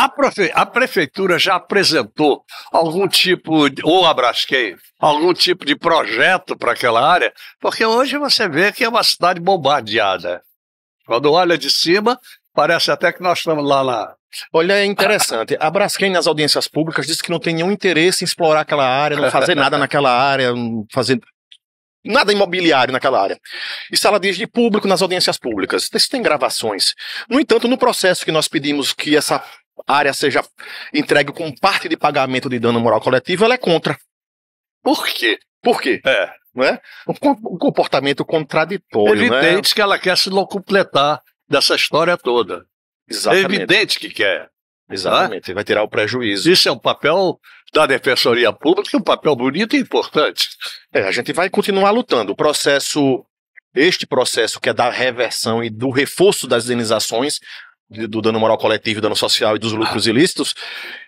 E: A prefeitura já apresentou algum tipo, ou a Braskem, algum tipo de projeto para aquela área? Porque hoje você vê que é uma cidade bombardeada. Quando olha de cima, parece até que nós estamos lá na...
G: Olha, é interessante. A Braskem, nas audiências públicas, disse que não tem nenhum interesse em explorar aquela área, não fazer nada naquela área, não fazer nada imobiliário naquela área. Isso ela diz de público nas audiências públicas. Isso tem gravações. No entanto, no processo que nós pedimos que essa área seja entregue como parte de pagamento de dano moral coletivo, ela é contra.
E: Por quê?
G: Por quê? Não é? Um comportamento contraditório.
E: Evidente que ela quer se locupletar dessa história toda.
G: Exatamente.
E: É evidente que quer.
G: Exatamente, vai tirar o prejuízo.
E: Isso é um papel da Defensoria Pública, um papel bonito e importante.
G: A gente vai continuar lutando. Este processo que é da reversão e do reforço das indenizações, do dano moral coletivo, dano social e dos lucros ilícitos,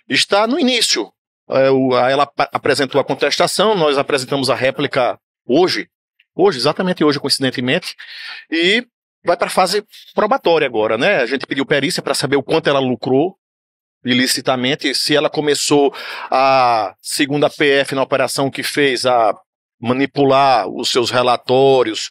G: está no início. Ela apresentou a contestação, nós apresentamos a réplica hoje, exatamente hoje, coincidentemente, e vai para a fase probatória agora, né? A gente pediu perícia para saber o quanto ela lucrou ilicitamente, se ela começou a, segundo a PF, na operação que fez, a manipular os seus relatórios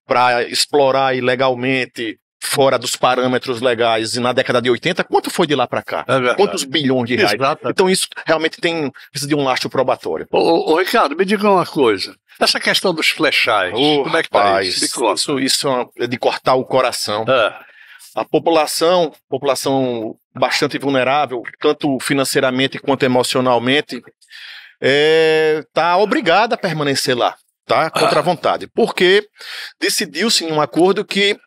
G: para explorar ilegalmente fora dos parâmetros legais e na década de 80, quanto foi de lá para cá? Quantos bilhões de reais?
E: Exato.
G: Então isso realmente precisa de um lastro probatório.
E: Ô, Ricardo, me diga uma coisa. Essa questão dos flechais, como é que tá isso?
G: Isso é de cortar o coração. A população bastante vulnerável, tanto financeiramente quanto emocionalmente, está obrigada a permanecer lá, tá? Contra a vontade. Porque decidiu-se em um acordo que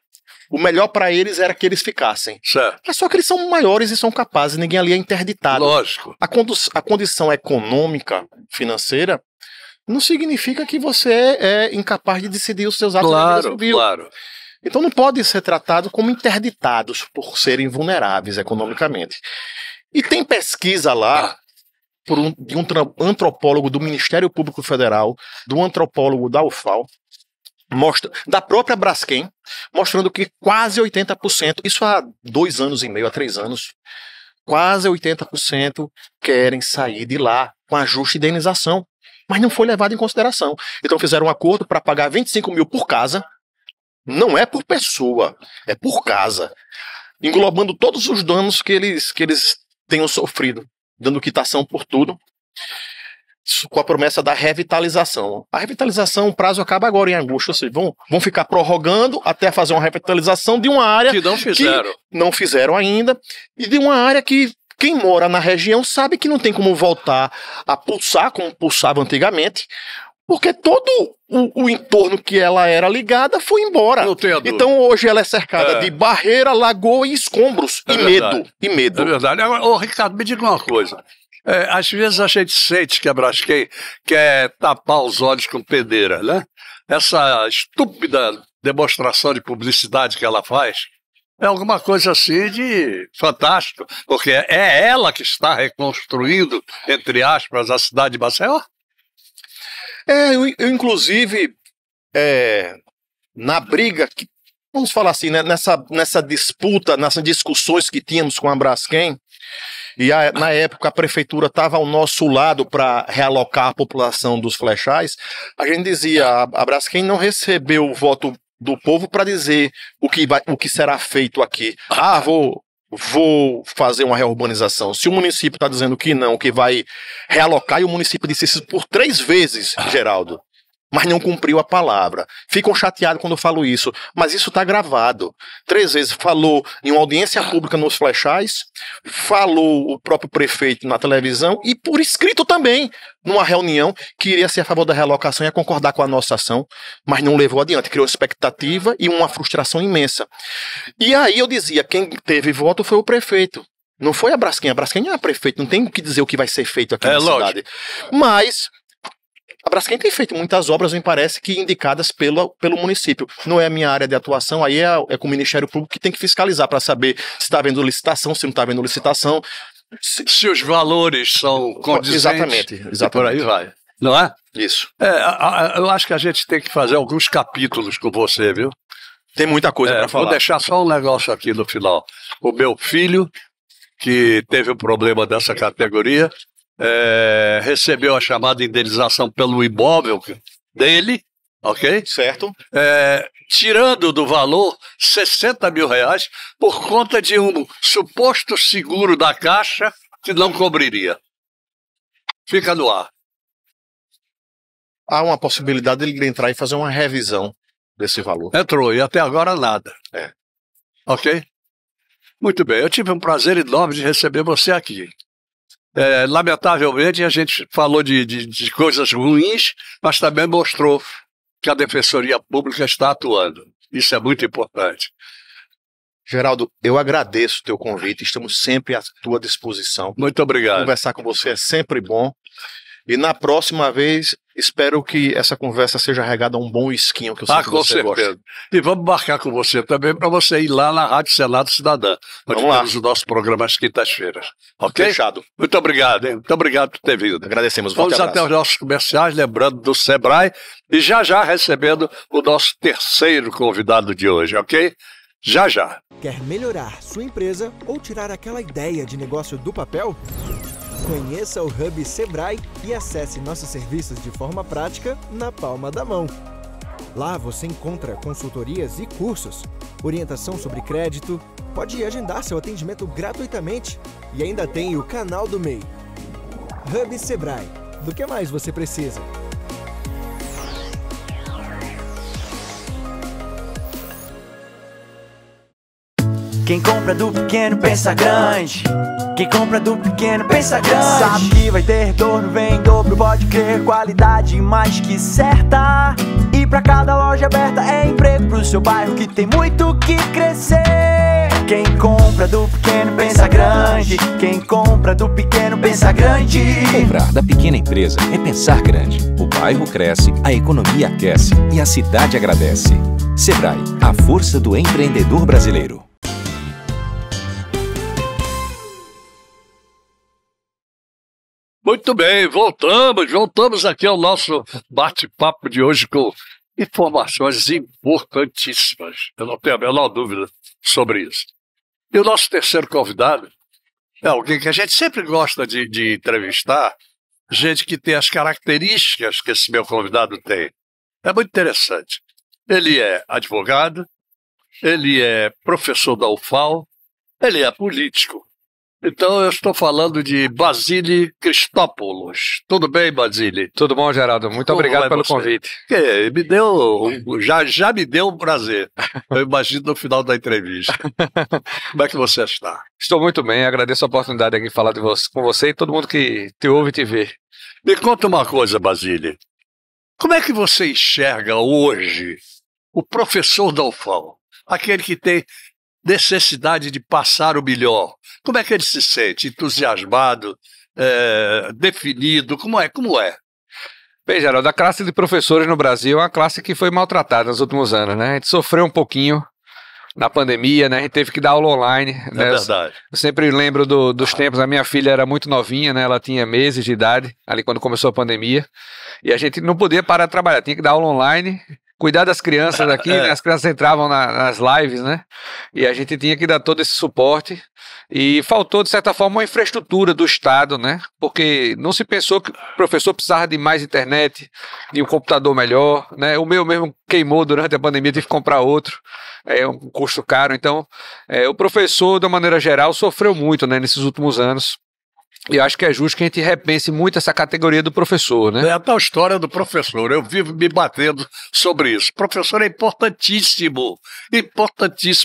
G: o melhor para eles era que eles ficassem.
E: Certo.
G: É só que eles são maiores e são capazes, ninguém ali é interditado.
E: Lógico.
G: A condição econômica, financeira, não significa que você é incapaz de decidir os seus atos da vida civil.
E: Claro.
G: Então não pode ser tratado como interditados por serem vulneráveis economicamente. E tem pesquisa lá de um antropólogo do Ministério Público Federal, do antropólogo da UFAL, da própria Braskem, mostrando que quase 80%, isso há 2 anos e meio, há 3 anos, quase 80% querem sair de lá com ajuste e indenização, mas não foi levado em consideração. Então fizeram um acordo para pagar 25 mil por casa, não é por pessoa, é por casa, englobando todos os danos que eles tenham sofrido, dando quitação por tudo, com a promessa da revitalização. A revitalização, o prazo acaba agora em agosto, ou seja, vão ficar prorrogando até fazer uma revitalização de uma área
E: que não fizeram
G: ainda, e de uma área que quem mora na região sabe que não tem como voltar a pulsar como pulsava antigamente, porque todo o entorno que ela era ligada foi embora.
E: Não tenho dúvida.
G: Então hoje ela é cercada de barreira, lagoa e escombros, e medo.
E: É verdade. Agora, Ricardo, me diga uma coisa. Às vezes a gente sente que a Braskem quer tapar os olhos com peneira, né? Essa estúpida demonstração de publicidade que ela faz é alguma coisa assim de fantástico, porque é ela que está reconstruindo, entre aspas, a cidade de Maceió.
G: Eu inclusive, na briga, vamos falar assim, né, nessa disputa, nessas discussões que tínhamos com a Braskem, e na época a prefeitura estava ao nosso lado para realocar a população dos flechais, a gente dizia, a Braskem não recebeu o voto do povo para dizer o que será feito aqui. Vou fazer uma reurbanização. Se o município está dizendo que não, que vai realocar, e o município disse isso por 3 vezes, Geraldo, mas não cumpriu a palavra. Ficam chateados quando eu falo isso, mas isso está gravado. 3 vezes falou em uma audiência pública nos flechais, falou o próprio prefeito na televisão e por escrito também, numa reunião, que iria ser a favor da realocação e ia concordar com a nossa ação, mas não levou adiante, criou expectativa e uma frustração imensa. E aí eu dizia, quem teve voto foi o prefeito. Não foi a Braskem não é prefeito, não tem o que dizer o que vai ser feito aqui na cidade. Mas a Braskem tem feito muitas obras, me parece, que indicadas pelo município. Não é a minha área de atuação, aí é com o Ministério Público que tem que fiscalizar para saber se está havendo licitação, se não está havendo licitação.
E: Se os valores são condizentes.
G: Exatamente.
E: Por aí vai. Não é?
G: Isso.
E: Eu acho que a gente tem que fazer alguns capítulos com você, viu?
G: Tem muita coisa para falar.
E: Vou deixar só um negócio aqui no final. O meu filho, que teve um problema dessa categoria, recebeu a chamada indenização pelo imóvel dele, ok?
G: Certo.
E: Tirando do valor 60 mil reais por conta de um suposto seguro da Caixa que não cobriria. Fica no ar.
G: Há uma possibilidade de ele entrar e fazer uma revisão desse valor.
E: Entrou, e até agora nada. Ok? Muito bem, eu tive um prazer enorme de receber você aqui. Lamentavelmente a gente falou de coisas ruins, mas também mostrou que a Defensoria Pública está atuando. Isso é muito importante.
G: Geraldo, eu agradeço o teu convite, estamos sempre à tua disposição.
E: Muito obrigado.
G: Conversar com você é sempre bom. E na próxima vez, espero que essa conversa seja regada a um bom esquinho que eu sei que você gosta.
E: E vamos marcar com você também para você ir lá na Rádio Senado Cidadã, onde temos o nosso programa às quintas-feiras. Ok?
G: Fechado.
E: Muito obrigado, hein? Muito obrigado por ter vindo.
G: Agradecemos.
E: Vamos até os nossos comerciais, lembrando do Sebrae, e já recebendo o nosso terceiro convidado de hoje, ok? Já.
B: Quer melhorar sua empresa ou tirar aquela ideia de negócio do papel? Conheça o Hub Sebrae e acesse nossos serviços de forma prática na palma da mão. Lá você encontra consultorias e cursos, orientação sobre crédito, pode agendar seu atendimento gratuitamente e ainda tem o canal do MEI. Hub Sebrae. Do que mais você precisa?
C: Quem compra do pequeno pensa grande. Quem compra do pequeno pensa grande. Sabe que vai ter retorno, vem em dobro, pode crer. Qualidade mais que certa. E pra cada loja aberta é emprego pro seu bairro que tem muito que crescer. Quem compra do pequeno pensa grande. Quem compra do pequeno pensa grande.
D: Comprar da pequena empresa é pensar grande. O bairro cresce, a economia aquece e a cidade agradece. Sebrae, a força do empreendedor brasileiro.
E: Muito bem, voltamos aqui ao nosso bate-papo de hoje com informações importantíssimas. Eu não tenho a menor dúvida sobre isso. E o nosso terceiro convidado é alguém que a gente sempre gosta de entrevistar, gente que tem as características que esse meu convidado tem. É muito interessante. Ele é advogado, ele é professor da UFAL, ele é político. Então eu estou falando de Basílio Cristópolos. Tudo bem, Basílio?
H: Tudo bom, Geraldo? Muito obrigado pelo convite.
E: Já me deu um prazer. Eu imagino no final da entrevista. Como é que você está?
H: Estou muito bem, agradeço a oportunidade aqui de falar com você e todo mundo que te ouve e te vê.
E: Me conta uma coisa, Basílio. Como é que você enxerga hoje o professor da UFAL? Aquele que tem necessidade de passar o melhor. Como é que ele se sente? Entusiasmado? Definido? Como é?
H: Bem, Geraldo, a classe de professores no Brasil é uma classe que foi maltratada nos últimos anos, né? A gente sofreu um pouquinho na pandemia, né? A gente teve que dar aula online.
E: É
H: né?
E: verdade.
H: Eu sempre lembro dos tempos, a minha filha era muito novinha, né? Ela tinha meses de idade, ali quando começou a pandemia, e a gente não podia parar de trabalhar, tinha que dar aula online, cuidar das crianças aqui, né? As crianças entravam nas lives, né? E a gente tinha que dar todo esse suporte. E faltou, de certa forma, uma infraestrutura do Estado, né? Porque não se pensou que o professor precisava de mais internet, de um computador melhor, né? O meu mesmo queimou durante a pandemia, tive que comprar outro. É um custo caro. Então, o professor, de uma maneira geral, sofreu muito, né, nesses últimos anos. E eu acho que é justo que a gente repense muito essa categoria do professor, né?
E: É a tal história do professor. Eu vivo me batendo sobre isso. O professor é importantíssimo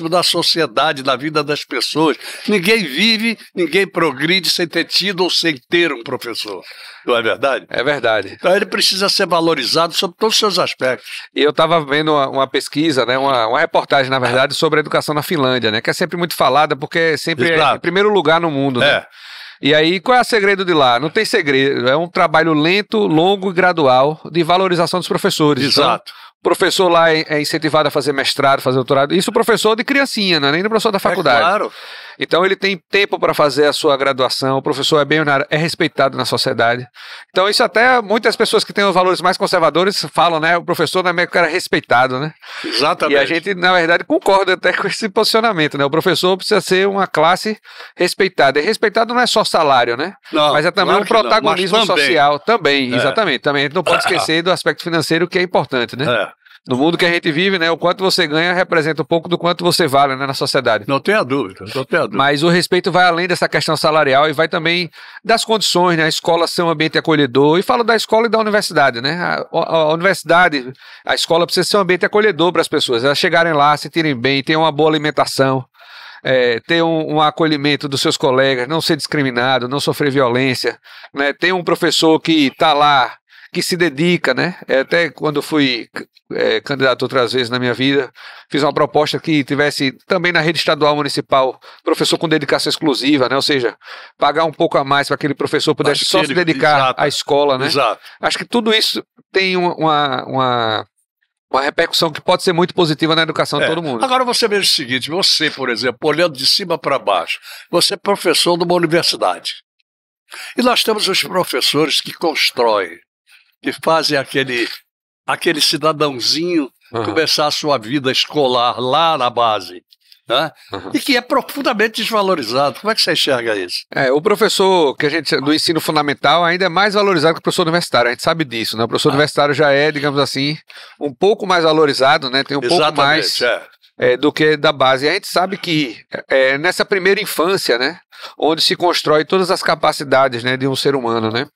E: na sociedade, na vida das pessoas. Ninguém vive, ninguém progride sem ter tido ou sem ter um professor. Não é verdade?
H: É verdade.
E: Então ele precisa ser valorizado sobre todos os seus aspectos.
H: E eu estava vendo uma pesquisa, né, uma reportagem, na verdade, sobre a educação na Finlândia, né? Que é sempre muito falada porque é sempre em primeiro lugar no mundo, né? E aí, qual é o segredo de lá? Não tem segredo, é um trabalho lento, longo e gradual de valorização dos professores.
E: Exato.
H: Então, o professor lá é incentivado a fazer mestrado, fazer doutorado. Isso o professor de criancinha, não é nem o professor da faculdade.
E: Claro.
H: Então ele tem tempo para fazer a sua graduação, o professor é respeitado na sociedade. Então isso até muitas pessoas que têm os valores mais conservadores falam, né? O professor não é meio que era respeitado, né?
E: Exatamente.
H: E a gente, na verdade, concorda até com esse posicionamento, né? O professor precisa ser uma classe respeitada. E respeitado não é só salário, né?
E: Não,
H: mas é também
E: claro
H: um protagonismo social. Também, exatamente. Também a gente não pode esquecer do aspecto financeiro, que é importante, né? No mundo que a gente vive, né, o quanto você ganha representa um pouco do quanto você vale, né, na sociedade.
E: Não tenha dúvida, não tenha dúvida.
H: Mas o respeito vai além dessa questão salarial e vai também das condições, né, a escola ser um ambiente acolhedor. E falo da escola e da universidade, né, a universidade, a escola precisa ser um ambiente acolhedor para as pessoas, elas chegarem lá, se sentirem bem, ter uma boa alimentação, ter um acolhimento dos seus colegas, não ser discriminado, não sofrer violência, né, ter um professor que está lá, que se dedica, né? Até quando fui candidato outras vezes na minha vida, fiz uma proposta que tivesse também na rede estadual municipal professor com dedicação exclusiva, né? Ou seja, pagar um pouco a mais para aquele professor pudesse só se dedicar à escola, né?
E: Exato.
H: Acho que tudo isso tem uma repercussão que pode ser muito positiva na educação de todo mundo.
E: Agora você veja o seguinte, você, por exemplo, olhando de cima para baixo, você é professor de uma universidade. E nós temos os professores que constroem, que fazem aquele cidadãozinho começar a sua vida escolar lá na base, né? E que é profundamente desvalorizado. Como é que você enxerga isso?
H: O professor que a gente do ensino fundamental ainda é mais valorizado que o professor universitário, a gente sabe disso, né? O professor universitário já é, digamos assim, um pouco mais valorizado, né? Tem um pouco mais do que da base. E a gente sabe que nessa primeira infância, né, onde se constrói todas as capacidades, né, de um ser humano, né?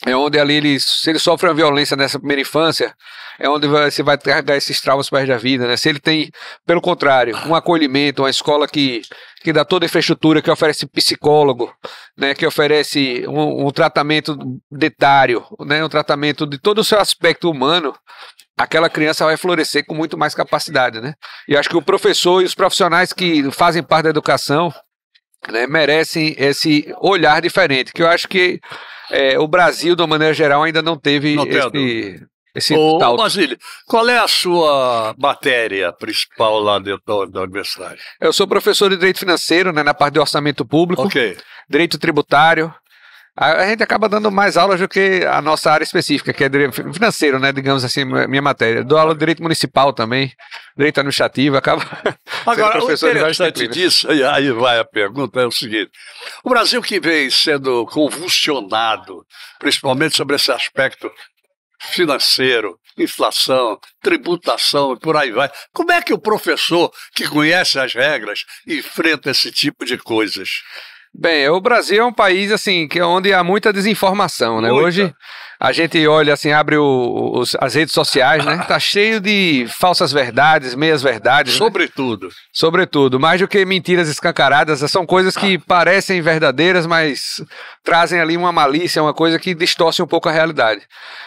H: É onde ali se ele sofre uma violência nessa primeira infância, é onde você vai carregar esses traumas para o resto da vida, né? Se ele tem, pelo contrário, um acolhimento, uma escola que dá toda a infraestrutura, que oferece psicólogo, né? Que oferece um tratamento dentário, né? Um tratamento de todo o seu aspecto humano, aquela criança vai florescer com muito mais capacidade, né? E acho que o professor e os profissionais que fazem parte da educação, né, merecem esse olhar diferente, que eu acho que o Brasil, de uma maneira geral, ainda não teve esse tal.
E: Basílio, qual é a sua matéria principal lá dentro da universidade?
H: Eu sou professor de Direito Financeiro, né, na parte de orçamento público, Direito Tributário, A gente acaba dando mais aulas do que a nossa área específica, que é financeiro, né? Digamos assim, minha matéria. Dou aula de direito municipal também, direito administrativo, acaba.
E: Agora, o interessante disso, e aí vai a pergunta, é o seguinte: o Brasil que vem sendo convulsionado, principalmente sobre esse aspecto financeiro, inflação, tributação e por aí vai. Como é que o professor que conhece as regras enfrenta esse tipo de coisas?
H: Bem, o Brasil é um país assim onde há muita desinformação, né?
E: Muita.
H: Hoje a gente olha assim, abre as redes sociais, né? Tá cheio de falsas verdades, meias verdades.
E: Sobretudo.
H: Né? Sobretudo, mais do que mentiras escancaradas, são coisas que parecem verdadeiras, mas trazem ali uma malícia, uma coisa que distorce um pouco a realidade.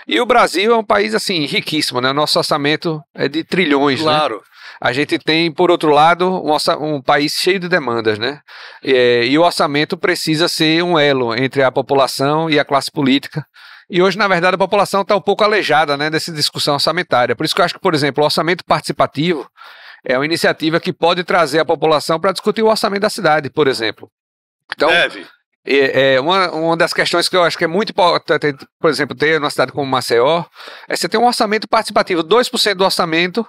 H: E o Brasil é um país assim riquíssimo, né? Nosso orçamento é de trilhões,
E: claro.
H: Né? A gente tem, por outro lado, um país cheio de demandas, né? E o orçamento precisa ser um elo entre a população e a classe política. E hoje, na verdade, a população está um pouco aleijada, né, dessa discussão orçamentária. Por isso que eu acho que, por exemplo, o orçamento participativo é uma iniciativa que pode trazer a população para discutir o orçamento da cidade, por exemplo. Então, uma das questões que eu acho que é muito importante, por exemplo, ter numa cidade como Maceió, é você ter um orçamento participativo, 2% do orçamento,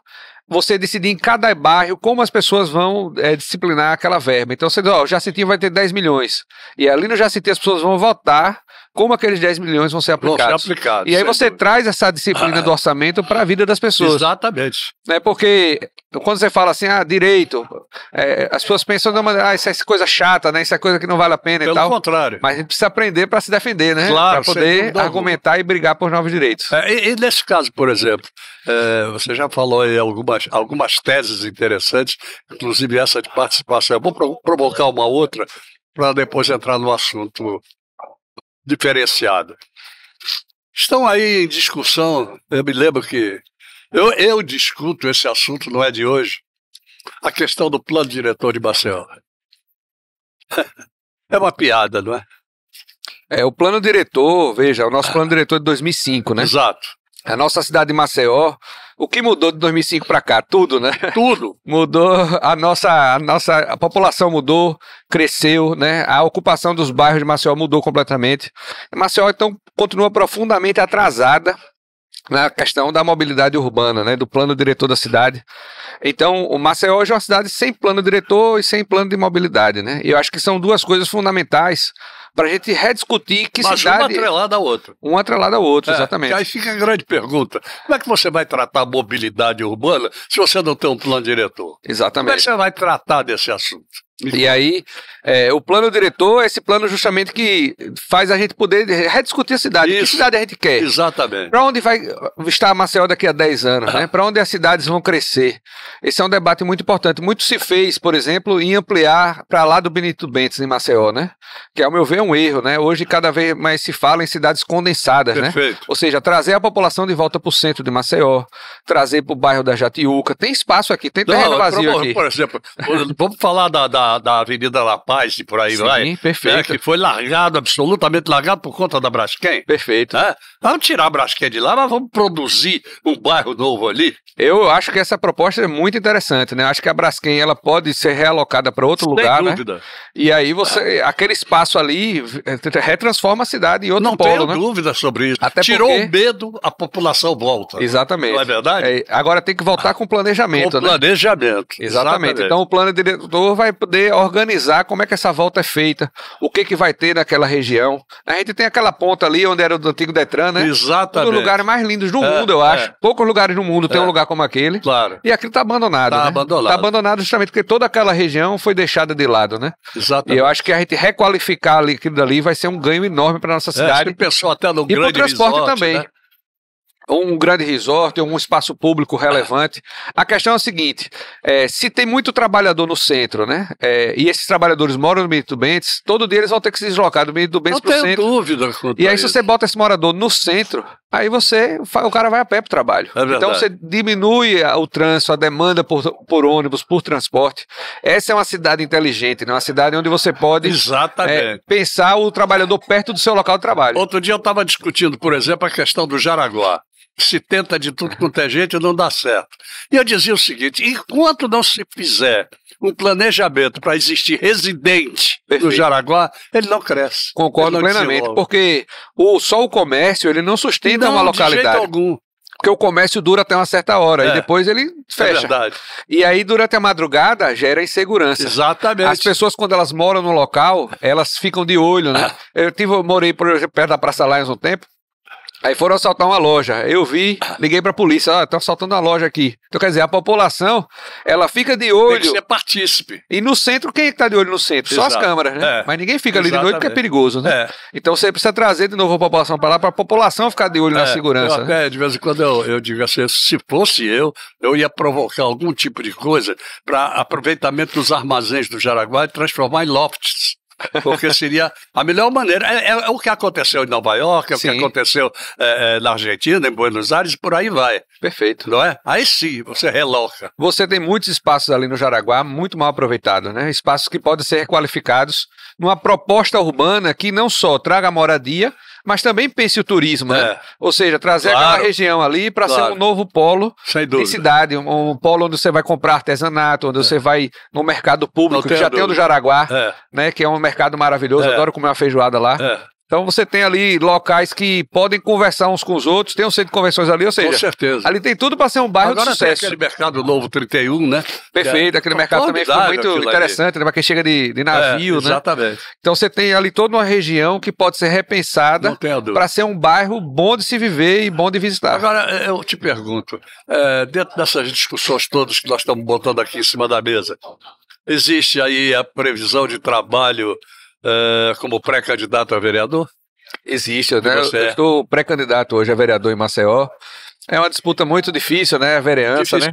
H: você decidir em cada bairro como as pessoas vão disciplinar aquela verba. Então você diz, o Jacintinho vai ter 10 milhões. E ali no Jacintinho as pessoas vão votar como aqueles 10 milhões vão ser aplicados. E aí você traz essa disciplina do orçamento para a vida das pessoas.
E: Exatamente.
H: Né? Porque quando você fala assim, direito, as pessoas pensam, isso é coisa chata, né? Isso é coisa que não vale a pena e tal.
E: Pelo contrário.
H: Mas a gente precisa aprender para se defender, né?
E: Claro,
H: para poder argumentar e brigar por novos direitos.
E: E nesse caso, por exemplo, você já falou aí algumas teses interessantes, inclusive essa de participação. Eu vou provocar uma outra para depois entrar no assunto diferenciado. Estão aí em discussão, eu me lembro que eu discuto esse assunto, não é de hoje, a questão do plano diretor de Maceió. É uma piada, não é?
H: O plano diretor, veja, o nosso plano diretor é de 2005, né?
E: Exato.
H: A nossa cidade de Maceió, o que mudou de 2005 para cá? Tudo, né?
E: Tudo.
H: Mudou, a população mudou, cresceu, né? A ocupação dos bairros de Maceió mudou completamente. Maceió, então, continua profundamente atrasada na questão da mobilidade urbana, né? Do plano diretor da cidade. Então, o Maceió hoje é uma cidade sem plano diretor e sem plano de mobilidade, né? E eu acho que são duas coisas fundamentais para a gente rediscutir que
E: mas
H: cidade...
E: Mas uma atrelada à outra.
H: Uma atrelada à outra, exatamente.
E: Aí fica a grande pergunta. Como é que você vai tratar a mobilidade urbana se você não tem um plano diretor?
H: Exatamente.
E: Como é que você vai tratar desse assunto?
H: E aí, o plano diretor é esse plano justamente que faz a gente poder rediscutir a cidade.
E: Isso.
H: Que cidade a gente quer?
E: Exatamente.
H: Para onde vai estar Maceió daqui a 10 anos? Né? Para onde as cidades vão crescer? Esse é um debate muito importante. Muito se fez, por exemplo, em ampliar para lá do Benito Bentes, em Maceió, né? Que, ao meu ver, é um erro, né? Hoje, cada vez mais se fala em cidades condensadas,
E: perfeito,
H: né? Ou seja, trazer a população de volta para o centro de Maceió, trazer para o bairro da Jatiuca. Tem espaço aqui, tem terreno vazio aqui.
E: Por exemplo, vamos falar da Avenida La Paz e por aí vai.
H: Sim, perfeito.
E: Que foi largado, absolutamente largado por conta da Braskem.
H: Perfeito.
E: Vamos tirar a Braskem de lá, mas vamos produzir um bairro novo ali.
H: Eu acho que essa proposta é muito interessante, né? Acho que a Braskem ela pode ser realocada para outro lugar, né? Sem dúvida. E aí aquele espaço ali retransforma a cidade em outro polo, né?
E: Não tenho dúvida sobre isso.
H: Até
E: tirou
H: porque...
E: o medo, a população volta.
H: Exatamente.
E: Não é verdade?
H: Agora tem que voltar com planejamento,
E: né? Planejamento.
H: Exatamente. Então o plano diretor vai poder organizar como é que essa volta é feita, o que vai ter naquela região. A gente tem aquela ponta ali onde era o antigo Detran, né?
E: Exatamente.
H: Um dos lugares mais lindos do mundo, eu acho. Poucos lugares no mundo tem um lugar como aquele.
E: Claro.
H: E aquilo está abandonado.
E: Está
H: abandonado. Está abandonado justamente porque toda aquela região foi deixada de lado, né?
E: Exatamente.
H: E eu acho que a gente requalificar aquilo dali vai ser um ganho enorme para nossa cidade.
E: Pensou até no
H: e para o transporte
E: resort,
H: também.
E: Né?
H: Um grande resort, um espaço público relevante. A questão é a seguinte, se tem muito trabalhador no centro, né, e esses trabalhadores moram no Benito Bentes, todo dia eles vão ter que se deslocar do Benito Bentes para o centro.
E: Não tenho dúvida.
H: E aí se você bota esse morador no centro, aí o cara vai a pé para o trabalho. Então você diminui o trânsito, a demanda por ônibus, por transporte. Essa é uma cidade inteligente, né? Uma cidade onde você pode pensar o trabalhador perto do seu local de trabalho.
E: Outro dia eu estava discutindo, por exemplo, a questão do Jaraguá. se tenta de tudo quanto é jeito e não dá certo. E eu dizia o seguinte, enquanto não se fizer um planejamento para existir residente no Jaraguá, ele não cresce.
H: Concordo plenamente, porque só o comércio, ele não sustenta uma localidade.
E: De jeito algum.
H: Porque o comércio dura até uma certa hora e depois ele fecha. É verdade. E aí, durante a madrugada, gera insegurança.
E: Exatamente.
H: As pessoas, quando elas moram no local, elas ficam de olho, né? Eu morei, por exemplo, perto da Praça Lions um tempo. Aí foram assaltar uma loja, eu vi, liguei pra polícia, estão assaltando a loja aqui. Então, quer dizer, a população, ela fica de olho.
E: Tem que ser partícipe.
H: E no centro, quem é que tá de olho no centro? Exato. Só as câmeras, né? Mas ninguém fica ali de noite porque é perigoso, né? Então você precisa trazer de novo a população pra lá, pra população ficar de olho na segurança.
E: Até, de vez em quando eu digo assim, se fosse eu ia provocar algum tipo de coisa pra aproveitamento dos armazéns do Jaraguá e transformar em lofts. Porque seria a melhor maneira. É o que aconteceu em Nova York, é o que aconteceu na Argentina, em Buenos Aires, por aí vai.
H: Perfeito.
E: Não é? Aí sim, você reloca.
H: Você tem muitos espaços ali no Jaraguá muito mal aproveitados, né? Espaços que podem ser requalificados numa proposta urbana que não só traga moradia, mas também pense o turismo, né? Ou seja, trazer aquela região ali para ser um novo polo de cidade, um polo onde você vai comprar artesanato, onde você vai no mercado público, que já tem o do Jaraguá, né? Que é um mercado maravilhoso, adoro comer uma feijoada lá. Então você tem ali locais que podem conversar uns com os outros, tem um centro de convenções ali, ou seja, com certeza. Ali tem tudo para ser um bairro de sucesso.
E: Agora tem aquele mercado novo 31, né?
H: Perfeito, aquele mercado também foi muito interessante, né? Para quem chega de navio, né?
E: Exatamente.
H: Então você tem ali toda uma região que pode ser repensada para ser um bairro bom de se viver e bom de visitar.
E: Agora, eu te pergunto, dentro dessas discussões todas que nós estamos botando aqui em cima da mesa, existe aí a previsão de trabalho como pré-candidato a vereador?
H: Existe, né? Eu estou pré-candidato hoje a vereador em Maceió. É uma disputa muito difícil, né? A vereança, né?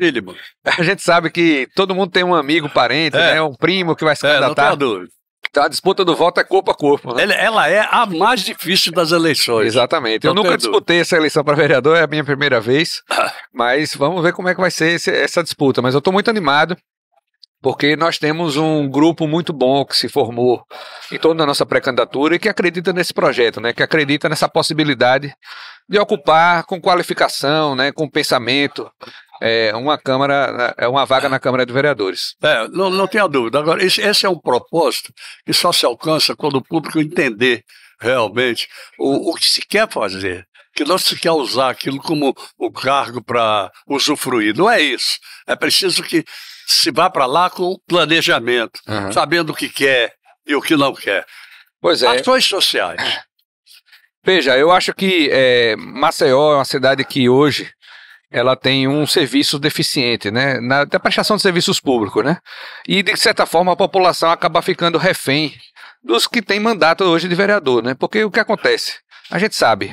H: A gente sabe que todo mundo tem um amigo, parente, né? Um primo que vai se candidatar.
E: Não tenho dúvida.
H: Então a disputa do voto é corpo a corpo, né?
E: Ela é a mais difícil das eleições.
H: Exatamente. Eu nunca disputei essa eleição para vereador, é a minha primeira vez. Mas vamos ver como é que vai ser essa disputa. Mas eu estou muito animado, porque nós temos um grupo muito bom que se formou em torno da nossa pré-candidatura e que acredita nesse projeto, né? Que acredita nessa possibilidade de ocupar com qualificação, né? Com pensamento, uma vaga na Câmara de Vereadores.
E: Não tenha dúvida. Agora, esse é um propósito que só se alcança quando o público entender realmente o que se quer fazer. Que não se quer usar aquilo como o cargo para usufruir. Não é isso. É preciso que se vá para lá com planejamento, sabendo o que quer e o que não quer.
H: Pois é.
E: Ações sociais.
H: Veja, eu acho que Maceió é uma cidade que hoje ela tem um serviço deficiente, né? Na prestação de serviços públicos, né? E, de certa forma, a população acaba ficando refém dos que têm mandato hoje de vereador, né? Porque o que acontece? A gente sabe,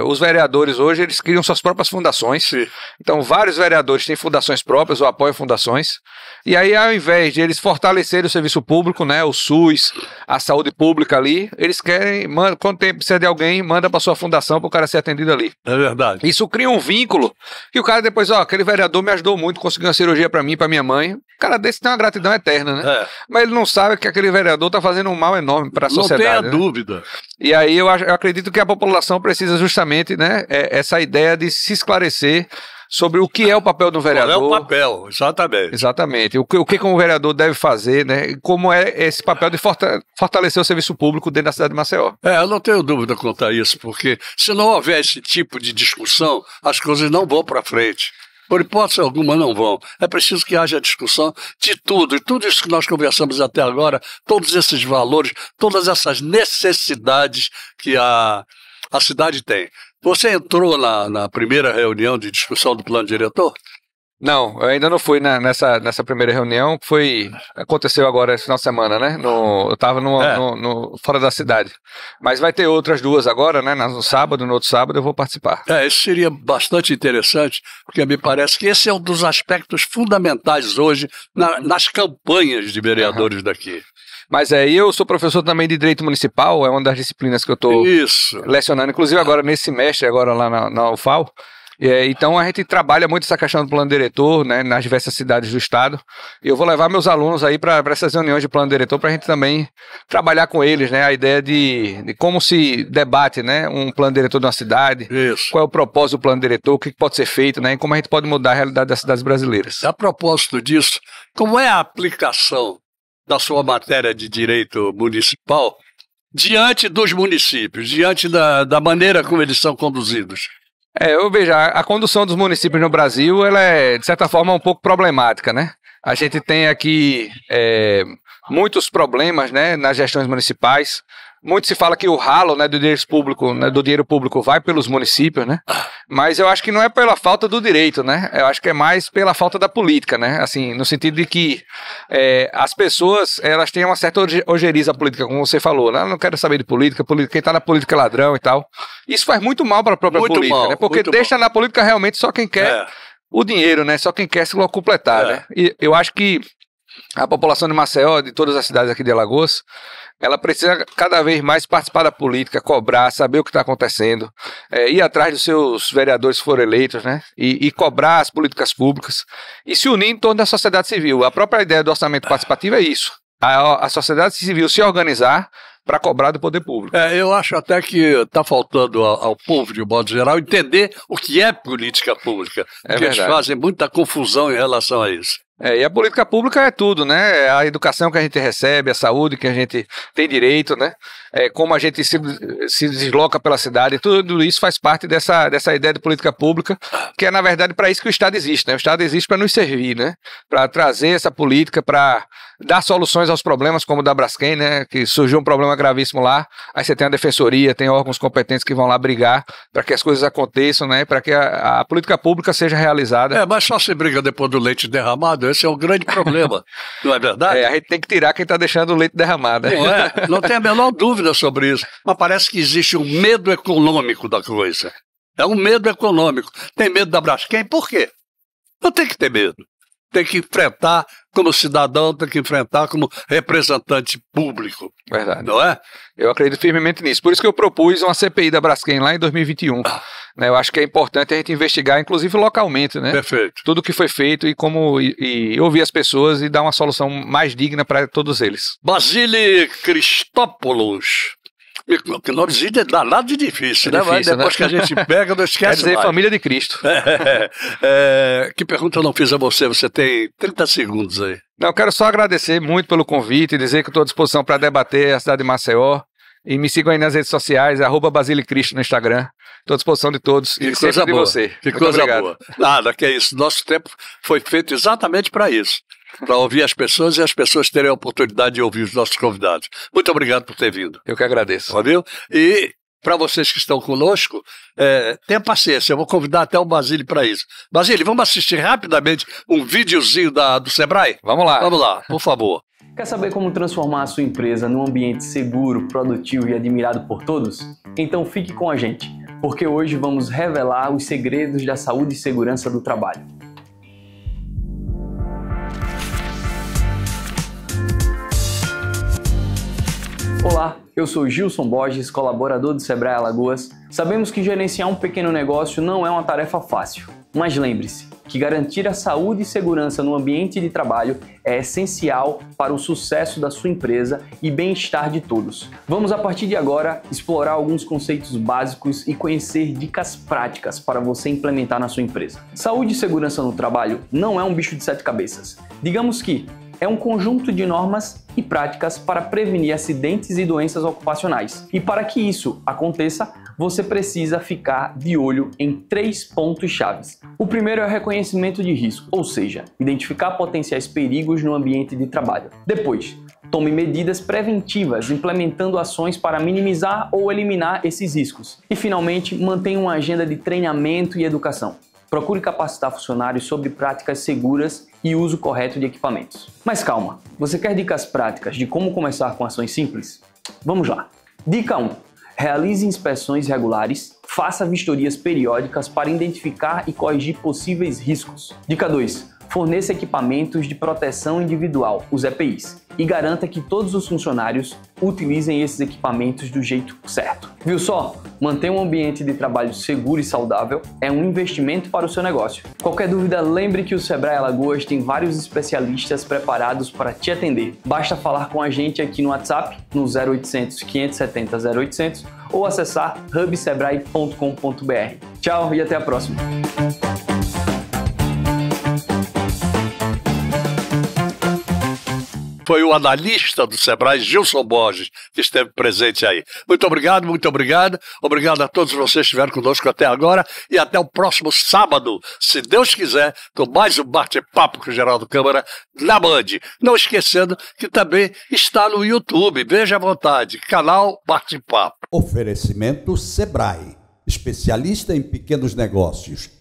H: os vereadores hoje, eles criam suas próprias fundações. Sim. Então, vários vereadores têm fundações próprias ou apoiam fundações. E aí, ao invés de eles fortalecerem o serviço público, né, o SUS, a saúde pública ali, eles querem, quando precisa de alguém, manda para sua fundação para o cara ser atendido ali.
E: É verdade.
H: Isso cria um vínculo que o cara depois, aquele vereador me ajudou muito, conseguiu uma cirurgia para mim, para minha mãe. O cara desse tem uma gratidão eterna, né? Mas ele não sabe que aquele vereador está fazendo um mal enorme para a sociedade.
E: Não tenha dúvida.
H: E aí eu acredito que a população precisa justamente, né, essa ideia de se esclarecer sobre o que é o papel do vereador.
E: Qual é o papel, exatamente.
H: Exatamente. O que como vereador deve fazer, né, e como é esse papel de fortalecer o serviço público dentro da cidade de Maceió.
E: Eu não tenho dúvida quanto a isso, porque se não houver esse tipo de discussão, as coisas não vão para frente. Por hipótese alguma, não vão. É preciso que haja discussão de tudo. E tudo isso que nós conversamos até agora, todos esses valores, todas essas necessidades que a cidade tem. Você entrou na primeira reunião de discussão do plano diretor?
H: Não, eu ainda não fui nessa primeira reunião, que aconteceu agora esse final de semana, né? Eu estava fora da cidade. Mas vai ter outras duas agora, né? No sábado, no outro sábado eu vou participar.
E: Isso seria bastante interessante, porque me parece que esse é um dos aspectos fundamentais hoje nas campanhas de vereadores daqui.
H: Mas eu sou professor também de Direito Municipal, é uma das disciplinas que eu estou lecionando, inclusive agora nesse semestre, agora lá na UFAL. Então a gente trabalha muito essa questão do plano diretor, né, nas diversas cidades do estado. E eu vou levar meus alunos aí para essas reuniões de plano diretor para a gente também trabalhar com eles, né, a ideia de como se debate, né, um plano diretor de uma cidade, qual é o propósito do plano diretor, o que pode ser feito, né, e como a gente pode mudar a realidade das cidades brasileiras.
E: A propósito disso, como é a aplicação da sua matéria de direito municipal diante dos municípios, diante da maneira como eles são conduzidos?
H: Eu vejo, a condução dos municípios no Brasil, ela é, de certa forma, um pouco problemática, né? A gente tem aqui muitos problemas, né, nas gestões municipais. Muito se fala que o ralo, né, do dinheiro público vai pelos municípios, né? Mas eu acho que não é pela falta do direito, né? Eu acho que é mais pela falta da política, né? Assim, no sentido de que as pessoas, elas têm uma certa ojeriza política, como você falou, né? Eu não quero saber de política, quem está na política é ladrão e tal. Isso faz muito mal para a própria política, né? Porque deixa na política realmente só quem quer o dinheiro, né? Só quem quer se completar, né? E eu acho que a população de Maceió, de todas as cidades aqui de Alagoas, ela precisa cada vez mais participar da política, cobrar, saber o que está acontecendo, ir atrás dos seus vereadores que foram eleitos, né? E cobrar as políticas públicas e se unir em torno da sociedade civil. A própria ideia do orçamento participativo é isso. A sociedade civil se organizar para cobrar do poder público.
E: Eu acho até que está faltando ao povo, de um modo geral, entender o que é política pública. Porque eles fazem muita confusão em relação a isso.
H: E a política pública é tudo, né? É a educação que a gente recebe, a saúde que a gente tem direito, né? Como a gente se desloca pela cidade, tudo isso faz parte dessa ideia de política pública, que é, na verdade, para isso que o Estado existe, né? O Estado existe para nos servir, né? Para trazer essa política, para dar soluções aos problemas, como o da Braskem, né? Que surgiu um problema gravíssimo lá, aí você tem a defensoria, tem órgãos competentes que vão lá brigar para que as coisas aconteçam, né? Para que a política pública seja realizada.
E: Mas só se briga depois do leite derramado. Esse é o grande problema, não é verdade?
H: A gente tem que tirar quem está deixando o leite derramado. Né?
E: Não tem a menor dúvida sobre isso. Mas parece que existe um medo econômico da coisa. É um medo econômico. Tem medo da Braskem? Por quê? Não tem que ter medo. Tem que enfrentar como cidadão, tem que enfrentar como representante público.
H: Verdade.
E: Não é?
H: Eu acredito firmemente nisso. Por isso que eu propus uma CPI da Braskem lá em 2021. Né, eu acho que é importante a gente investigar, inclusive localmente, né?
E: Perfeito.
H: Tudo que foi feito e ouvir as pessoas e dar uma solução mais digna para todos eles.
E: Basílio Cristópolos. Que nomezinho é danado de difícil, né? Mas depois que a gente pega, não esquece.
H: Quer dizer,
E: mais.
H: Família de Cristo.
E: Que pergunta eu não fiz a você? Você tem 30 segundos aí.
H: Não, eu quero só agradecer muito pelo convite e dizer que estou à disposição para debater a cidade de Maceió. E me sigam aí nas redes sociais, @BasílioCristo no Instagram. Estou à disposição de todos e sempre de você.
E: Que coisa boa. Nada, que é isso. Nosso tempo foi feito exatamente para isso. Para ouvir as pessoas e as pessoas terem a oportunidade de ouvir os nossos convidados. Muito obrigado por ter vindo.
H: Eu que agradeço.
E: Valeu? E para vocês que estão conosco, tenha paciência, eu vou convidar até o Basílio para isso. Basílio, vamos assistir rapidamente um videozinho do Sebrae?
H: Vamos lá.
E: Vamos lá, por favor.
I: Quer saber como transformar a sua empresa num ambiente seguro, produtivo e admirado por todos? Então fique com a gente, porque hoje vamos revelar os segredos da saúde e segurança do trabalho. Olá, eu sou Gilson Borges, colaborador do Sebrae Alagoas. Sabemos que gerenciar um pequeno negócio não é uma tarefa fácil, mas lembre-se que garantir a saúde e segurança no ambiente de trabalho é essencial para o sucesso da sua empresa e bem-estar de todos. Vamos, a partir de agora, explorar alguns conceitos básicos e conhecer dicas práticas para você implementar na sua empresa. Saúde e segurança no trabalho não é um bicho de 7 cabeças. Digamos que é um conjunto de normas e práticas para prevenir acidentes e doenças ocupacionais. E para que isso aconteça, você precisa ficar de olho em 3 pontos chaves. O primeiro é o reconhecimento de risco, ou seja, identificar potenciais perigos no ambiente de trabalho. Depois, tome medidas preventivas, implementando ações para minimizar ou eliminar esses riscos. E finalmente, mantenha uma agenda de treinamento e educação. Procure capacitar funcionários sobre práticas seguras e uso correto de equipamentos. Mas calma, você quer dicas práticas de como começar com ações simples? Vamos lá! Dica 1. Realize inspeções regulares, faça vistorias periódicas para identificar e corrigir possíveis riscos. Dica 2. Forneça equipamentos de proteção individual, os EPIs, e garanta que todos os funcionários utilizem esses equipamentos do jeito certo. Viu só? Manter um ambiente de trabalho seguro e saudável é um investimento para o seu negócio. Qualquer dúvida, lembre que o Sebrae Alagoas tem vários especialistas preparados para te atender. Basta falar com a gente aqui no WhatsApp, no 0800 570 0800 ou acessar hubsebrae.com.br. Tchau e até a próxima!
E: Foi o analista do Sebrae, Gilson Borges, que esteve presente aí. Muito obrigado, muito obrigado. Obrigado a todos vocês que estiveram conosco até agora e até o próximo sábado, se Deus quiser, com mais um bate-papo com o Geraldo Câmara na Band. Não esquecendo que também está no YouTube, veja à vontade, canal Bate-Papo.
A: Oferecimento Sebrae, especialista em pequenos negócios.